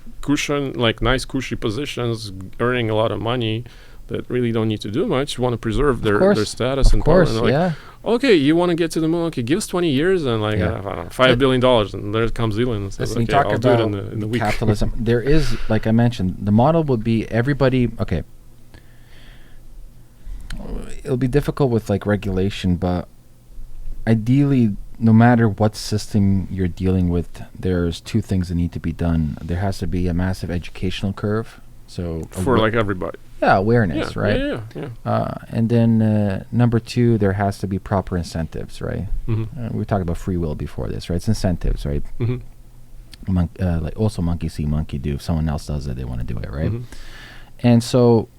nice cushy positions, earning a lot of money, that really don't need to do much, want to preserve their status and power. And like, okay, you want to get to the moon? Okay, give us 20 years and like $5 billion, and there comes Elon and says, okay, I'll do it in the week. Capitalism. There is, like I mentioned, the model would be everybody. Okay, it'll be difficult with like regulation, but ideally, no matter what system you're dealing with, there's two things that need to be done. There has to be a massive educational curve. So for like everybody. Yeah, awareness, right? Yeah. And then number two, there has to be proper incentives, right? Mm-hmm. We talked about free will before this, right? It's incentives, right? Mm-hmm. Like also monkey see, monkey do. If someone else does it, they want to do it, right? Mm-hmm. And so...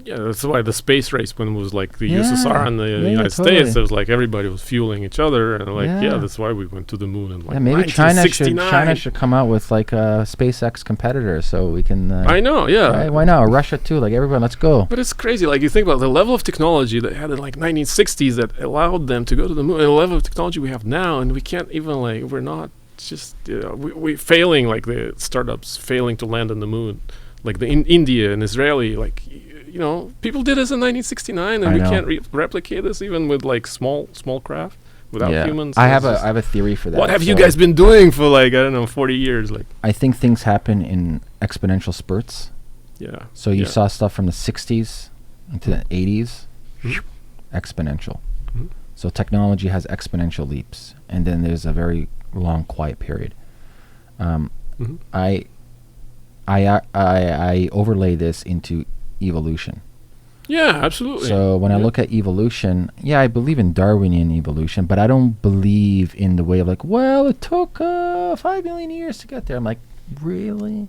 Yeah, that's why the space race, when it was like the USSR and the United States, it was like everybody was fueling each other, and like that's why we went to the moon in like maybe 1969. China should come out with like a SpaceX competitor, so we can. I know, yeah. Right? Why not? Or Russia too, like everyone, let's go. But it's crazy, like you think about the level of technology that had in like 1960s that allowed them to go to the moon, and the level of technology we have now, and we can't even like we're not just we failing, like the startups failing to land on the moon, like the India and Israeli, like. People did this in 1969, and we can't replicate this even with like small craft without humans. I have a theory for that. What have you guys been doing for like 40 years? Like, I think things happen in exponential spurts. Yeah. So you saw stuff from the 60s into the 80s, exponential. Mm-hmm. So technology has exponential leaps, and then there's a very long quiet period. I overlay this into evolution. Yeah, absolutely. So when I look at evolution, I believe in Darwinian evolution, but I don't believe in the way of like, well, it took 5 million years to get there. I'm like, really?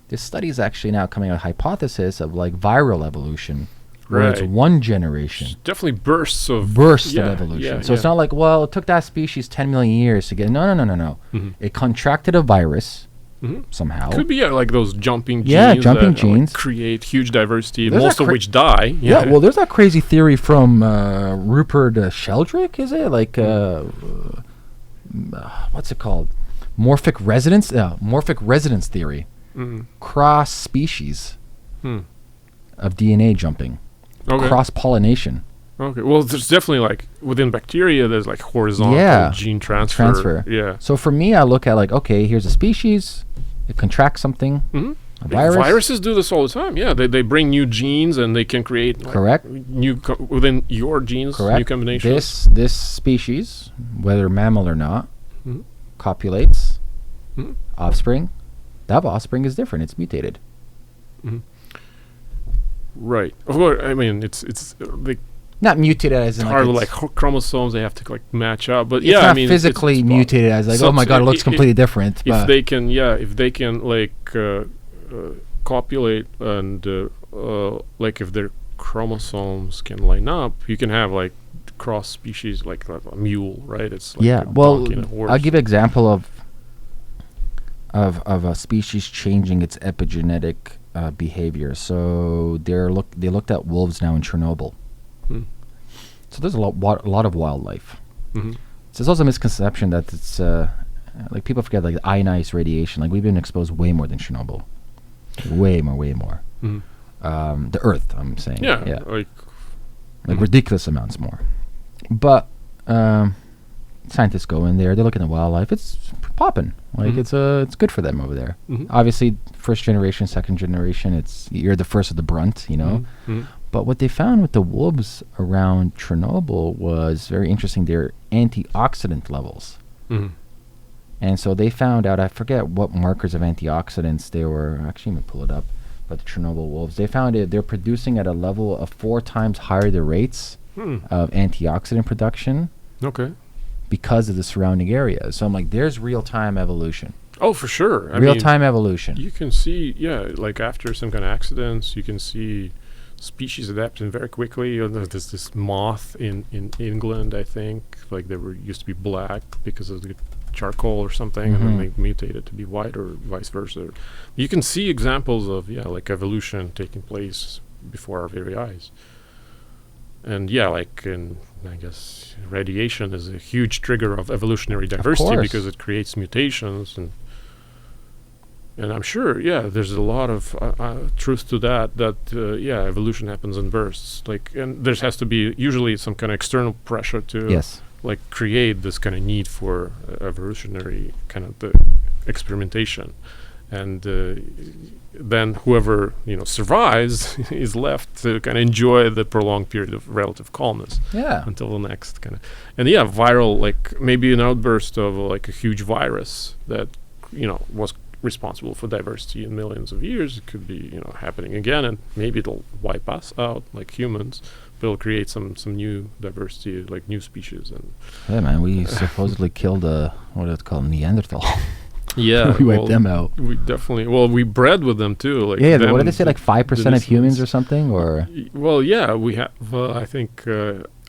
There's studies actually now coming out, hypothesis of like viral evolution, where it's one generation. It's definitely bursts of evolution. So it's not like, well, it took that species 10 million years to get. No. Mm-hmm. It contracted a virus. Somehow could be like those jumping genes genes like create huge diversity, most of which die. Well, there's that crazy theory from Rupert Sheldrake, is it like what's it called, morphic resonance theory, cross species of DNA jumping, cross pollination. Okay, well, there's definitely like within bacteria, there's like horizontal gene transfer. Yeah. So for me, I look at like, okay, here's a species, it contracts something. A virus. Viruses do this all the time. Yeah, they bring new genes and they can create new within your genes, new combinations. This species, whether mammal or not, copulates offspring. That offspring is different. It's mutated. Right. Of course. I mean, it's like. Not mutated as in like chromosomes, they have to like match up, but it's not physically mutated as like, oh my god, it looks completely different. If they can like copulate and like if their chromosomes can line up, you can have like cross species like a mule, right? It's like a donkey and a horse. I'll give an example of a species changing its epigenetic behavior. So they looked at wolves now in Chernobyl. So there's a lot of wildlife. So there's also a misconception that it's like people forget like ionized radiation. Like we've been exposed way more than Chernobyl, way more. The Earth, I'm saying. Yeah. Like ridiculous amounts more. But scientists go in there. They look at the wildlife. It's popping. Like it's good for them over there. Obviously, first generation, second generation. You're the first of the brunt, But what they found with the wolves around Chernobyl was very interesting. Their antioxidant levels. Mm-hmm. And so they found out, I forget what markers of antioxidants they were, actually let me pull it up, but the Chernobyl wolves, they found they're producing at a level of 4 times higher the rates of antioxidant production. Okay. Because of the surrounding area. So I'm like, there's real-time evolution. Oh, for sure. Real-time evolution. You can see, like after some kind of accidents, you can see species adapting very quickly. There's this moth in England, I think, like they used to be black because of the charcoal or something, and then they mutated to be white or vice versa. You can see examples of, like evolution taking place before our very eyes. And like in, I guess, radiation is a huge trigger of evolutionary diversity because it creates mutations, and I'm sure, there's a lot of truth to that, evolution happens in bursts. And there has to be usually some kind of external pressure to create this kind of need for evolutionary kind of the experimentation. And then whoever survives is left to kind of enjoy the prolonged period of relative calmness until the next kind of viral, maybe an outburst of a huge virus that was responsible for diversity in millions of years. It could be happening again, and maybe it'll wipe us out like humans, but it'll create some new diversity, like new species. And man, we supposedly killed what is it called, Neanderthal. Yeah, we wiped them out. We definitely. Well, we bred with them too. What did they say? 5% of humans or something, or? Well, we have. I think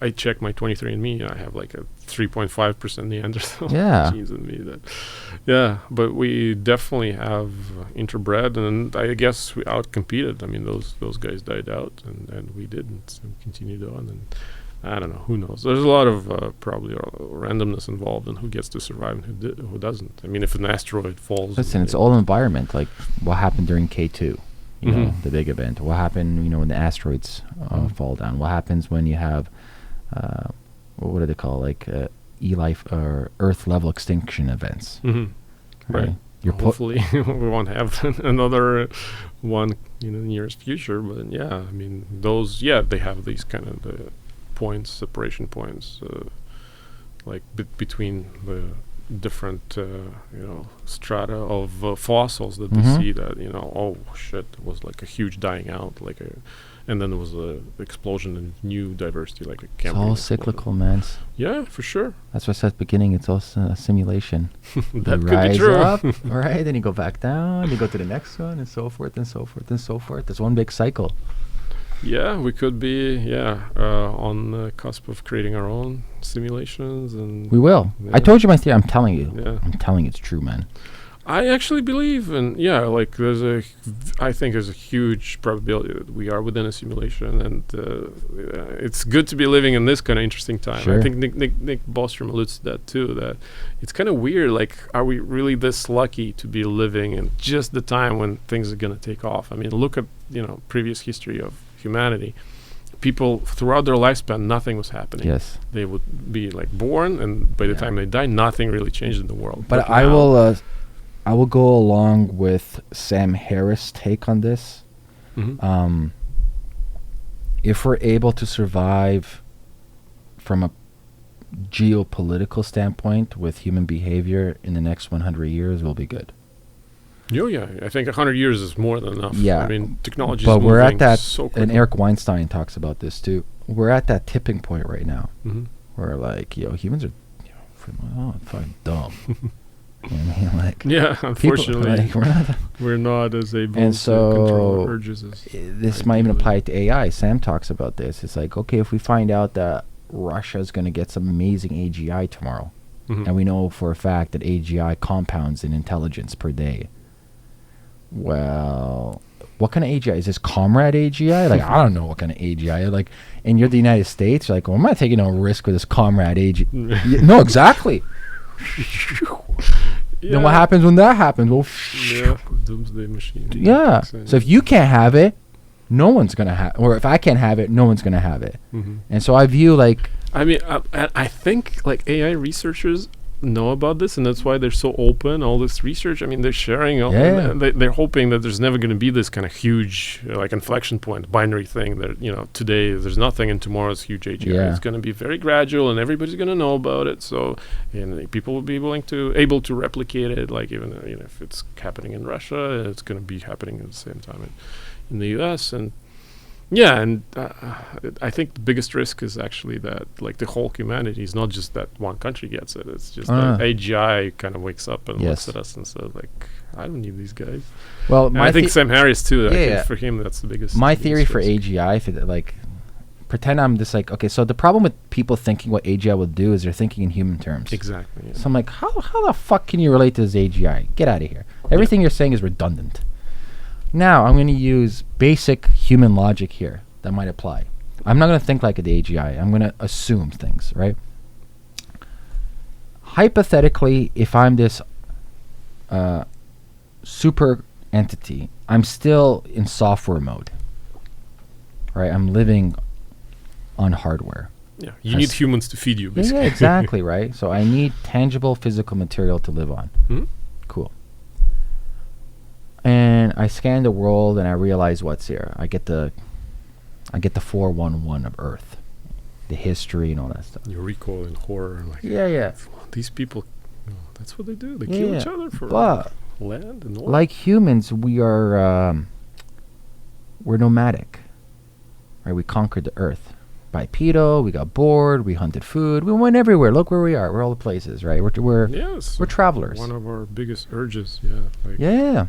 I checked my 23andMe. I have a 3.5% Neanderthal genes in me. But we definitely have interbred, and I guess we outcompeted. I mean, those guys died out, and we didn't. And continued on, and I don't know. Who knows? There's a lot of probably randomness involved in who gets to survive and who doesn't. I mean, if an asteroid falls... Listen, it's all environment. Like what happened during K2, you know, the big event. What happened, when the asteroids fall down? What happens when you have, what do they call, E-life or Earth-level extinction events? Right. Hopefully we won't have another one in the nearest future. But I mean, those, they have these kind of the separation points, between the different, strata of fossils that we see that, oh shit, it was a huge dying out, and then there was a explosion in new diversity, a It's all cyclical, man. Yeah, for sure. That's what I said at the beginning. It's all a simulation. That you could rise be true. up, right? Then you go back down. You go to the next one, and so forth, and so forth, and so forth. It's one big cycle. Yeah, we could be, on the cusp of creating our own simulations, and we will. I told you my theory. I'm telling you. Yeah. I'm telling you, it's true, man. I actually believe in, I think there's a huge probability that we are within a simulation, and it's good to be living in this kind of interesting time. Sure. I think Nick Bostrom alludes to that too, that it's kind of weird, are we really this lucky to be living in just the time when things are going to take off? I mean, look at, previous history of humanity. People throughout their lifespan, nothing was happening. Yes. They would be born, and by the time they die, nothing really changed in the world. But I will go along with Sam Harris' take on this. If we're able to survive from a geopolitical standpoint with human behavior in the next 100 years, we'll be good. I think 100 years is more than enough. Yeah. I mean, technology but is we're moving at that, so quickly. and Eric Weinstein talks about this too. We're at that tipping point right now where humans are fucking dumb. You know what I mean? Unfortunately, people, we're not as able and to control our so urges as this might even apply to AI. Sam talks about this. It's okay, if we find out that Russia's going to get some amazing AGI tomorrow, and we know for a fact that AGI compounds in intelligence per day. Well, what kind of AGI? Is this comrade AGI? I don't know what kind of AGI. And you're the United States. You're well, I'm not taking no risk with this comrade AGI. No, exactly. Then what happens when that happens? Well, doomsday machine. Yeah. So if you can't have it, no one's gonna have. Or if I can't have it, no one's gonna have it. And so I view I mean, I think AI researchers know about this, and that's why they're so open. All this research, I mean, they're sharing. They're hoping that there's never going to be this kind of huge like inflection point, binary thing that today there's nothing and tomorrow's huge AGI. Yeah. It's going to be very gradual, and everybody's going to know about it. So, and people will be able to replicate it. Like even if it's happening in Russia, it's going to be happening at the same time in the U.S. and. Yeah, and I think the biggest risk is actually that like the whole humanity is not just that one country gets it. It's just that AGI kind of wakes up and looks at us and says like, I don't need these guys. Well, I think Sam Harris too. I think yeah. for him that's the biggest. My theory for risk. AGI, if it, like, pretend I'm just like, okay, so the problem with people thinking what AGI will do is they're thinking in human terms. Exactly. Yeah. So I'm like, how the fuck can you relate to this AGI? Get out of here. Everything you're saying is redundant. Now, I'm going to use basic human logic here that might apply. I'm not going to think like the AGI. I'm going to assume things, right? Hypothetically, if I'm this super entity, I'm still in software mode, right? I'm living on hardware. Yeah, you need humans to feed you, basically. Yeah, exactly, right? So I need tangible physical material to live on. Hmm? Cool. And I scan the world and I realize what's here. I get the 411 of Earth, the history and all that stuff. You recoil in horror, like Yeah. these people. That's what they do. They kill each other for land and oil. Like humans, we're nomadic, right? We conquered the Earth. Bipedal. We got bored. We hunted food. We went everywhere. Look where we are. We're all the places, right? We're travelers. One of our biggest urges. Yeah. Like, yeah.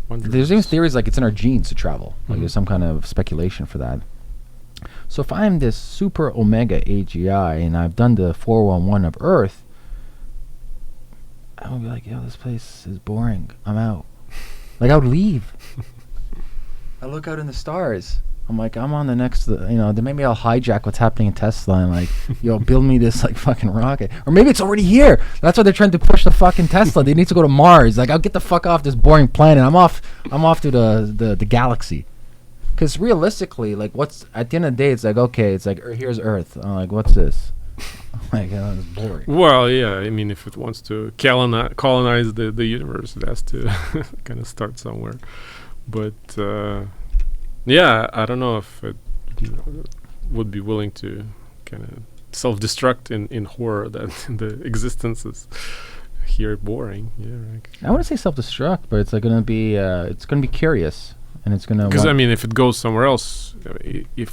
Wonders. There's even theories like it's in our genes to travel. Like there's some kind of speculation for that. So if I'm this super omega AGI and I've done the 411 of Earth, I would be like, yo, this place is boring. I'm out. Like I would leave. I look out in the stars. I'm like, I'm on the next, then maybe I'll hijack what's happening in Tesla and like, build me this like fucking rocket. Or maybe it's already here. That's why they're trying to push the fucking Tesla. They need to go to Mars. Like, I'll get the fuck off this boring planet. I'm off to the galaxy. Because realistically, like, what's, at the end of the day, it's like, okay, it's like, here's Earth. I'm like, what's this? Like, it's boring. Well, yeah, I mean, if it wants to colonize the universe, it has to kind of start somewhere. But, yeah, I don't know if it would be willing to kind of self-destruct in horror that the existence is here boring. Yeah, right. I want to say self-destruct, but it's like going to be curious, and it's going to. Because I mean, if it goes somewhere else,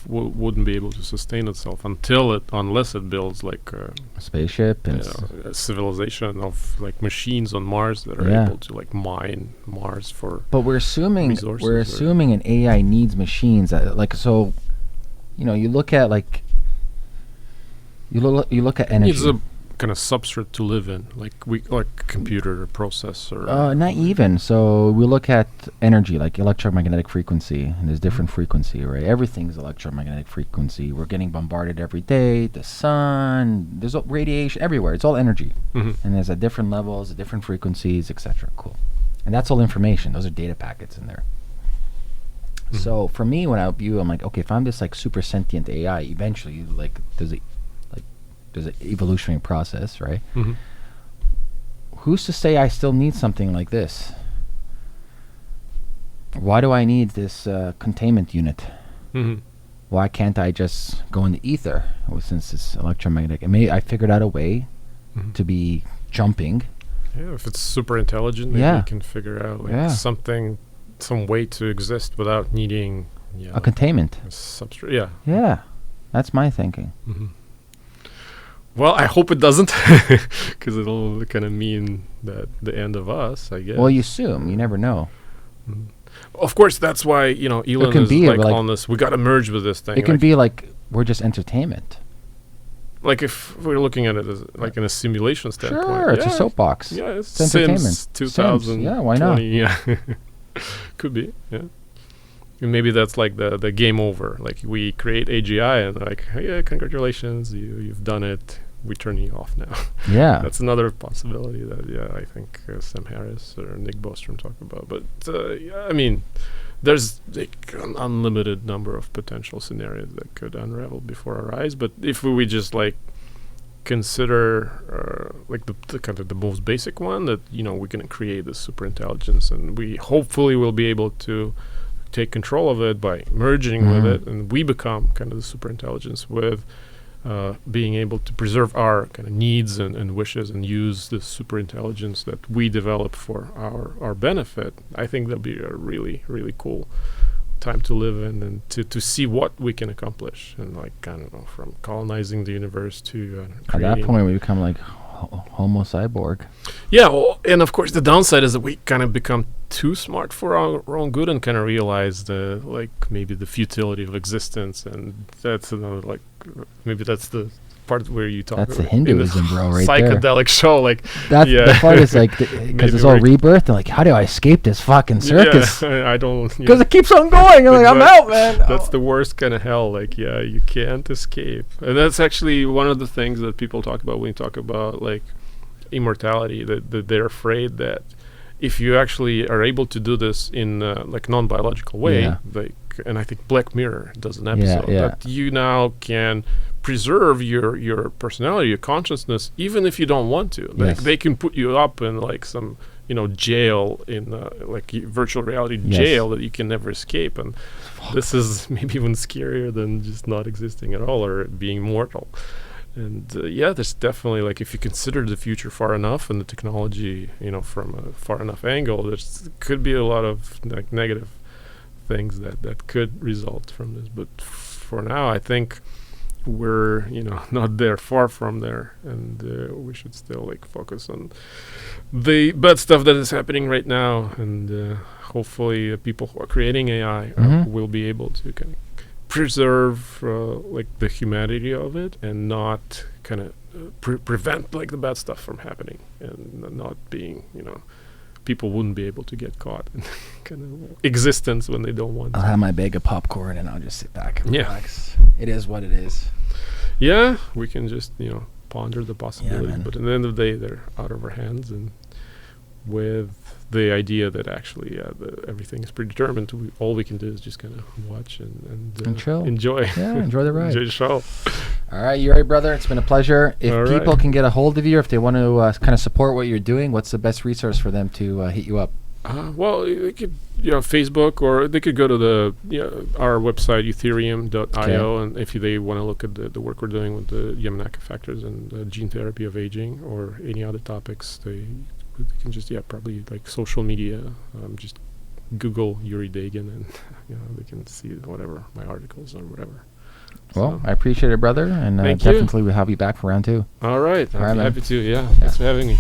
wouldn't be able to sustain itself unless it builds like a spaceship and a civilization of like machines on Mars that are able to like mine Mars for. But we're assuming resources an AI needs machines like so. You look at like. You look at energy. It's a kind of substrate to live in, like computer processor. Not even. So we look at energy, like electromagnetic frequency, and there's different frequency, right? Everything's electromagnetic frequency. We're getting bombarded every day. The sun, there's radiation everywhere. It's all energy, and there's at different levels, at different frequencies, etc. Cool, and that's all information. Those are data packets in there. So for me, when I view, I'm like, okay, if I'm this like super sentient AI, eventually, like there's an evolutionary process, right? Who's to say I still need something like this? Why do I need this containment unit? Why can't I just go in the ether? Well, since it's electromagnetic, I figured out a way to be jumping. Yeah, if it's super intelligent, maybe you can figure out like some way to exist without needing a containment. A substrate. Yeah, that's my thinking. Well, I hope it doesn't, because it'll kind of mean that the end of us, I guess. Well, you assume. You never know. Of course, that's why, Elon is like on this, we got to merge with this thing. It can be like, we're just entertainment. Like if we're looking at it as like in a simulation standpoint. Sure, it's a soapbox. Yeah, it's entertainment. Since 2000. Yeah, why not? Yeah. Could be, yeah. And maybe that's like the game over. Like we create AGI and like, yeah, congratulations, you've done it. We turn you off now. Yeah. That's another possibility that, I think Sam Harris or Nick Bostrom talk about. But, I mean, there's like an unlimited number of potential scenarios that could unravel before our eyes. But if we just like consider like the kind of the most basic one, that we're going to create this super intelligence, and we hopefully will be able to take control of it by merging with it, and we become kind of the super intelligence with being able to preserve our kind of needs and wishes and use this super intelligence that we develop for our benefit. I think that'll be a really, really cool time to live in, and to see what we can accomplish, and like, I don't know, from colonizing the universe to at that point we become like homo cyborg. Yeah, well, and of course the downside is that we kind of become too smart for our own good and kind of realize the maybe the futility of existence, and that's another maybe that's the part where you talk. That's the Hinduism, bro, right psychedelic there. Show, that's the part is like because it's all rebirth. And like, how do I escape this fucking circus? Yeah, I don't. Because it keeps on going. You're like, I'm out, man. That's the worst kind of hell. Like, you can't escape, and that's actually one of the things that people talk about when you talk about like immortality. That they're afraid that if you actually are able to do this in like non-biological way, and I think Black Mirror does an episode that you now can preserve your personality, your consciousness, even if you don't want to. Like, they can put you up in like some jail, in like virtual reality jail that you can never escape, and this is maybe even scarier than just not existing at all or being mortal. And there's definitely, like, if you consider the future far enough and the technology, from a far enough angle, there could be a lot of like negative things that could result from this. But for now, I think we're not there, far from there, and we should still like focus on the bad stuff that is happening right now, and hopefully people who are creating AI will be able to kind of preserve like the humanity of it, and not kind of prevent like the bad stuff from happening, and not being people wouldn't be able to get caught in kind of existence when they don't want I'll to. have my bag of popcorn and I'll just sit back and relax. It is what it is. Yeah, we can just ponder the possibilities, but at the end of the day, they're out of our hands, and with the idea that actually everything is predetermined, all we can do is just kind of watch and chill. Enjoy. Yeah, enjoy the ride. Enjoy the show. All right, Yuri, brother, it's been a pleasure. If people can get a hold of you, if they want to kind of support what you're doing, what's the best resource for them to hit you up? Well, they could, Facebook, or they could go to our website, ethereum.io, and if they want to look at the work we're doing with the Yamanaka factors and gene therapy of aging, or any other topics, they can just probably like social media, just Google Yuri Deigin, and they can see whatever my articles or whatever. Well, I appreciate it, brother, and definitely we'll have you back for round 2. All right, I'll be happy to. Thanks for having me.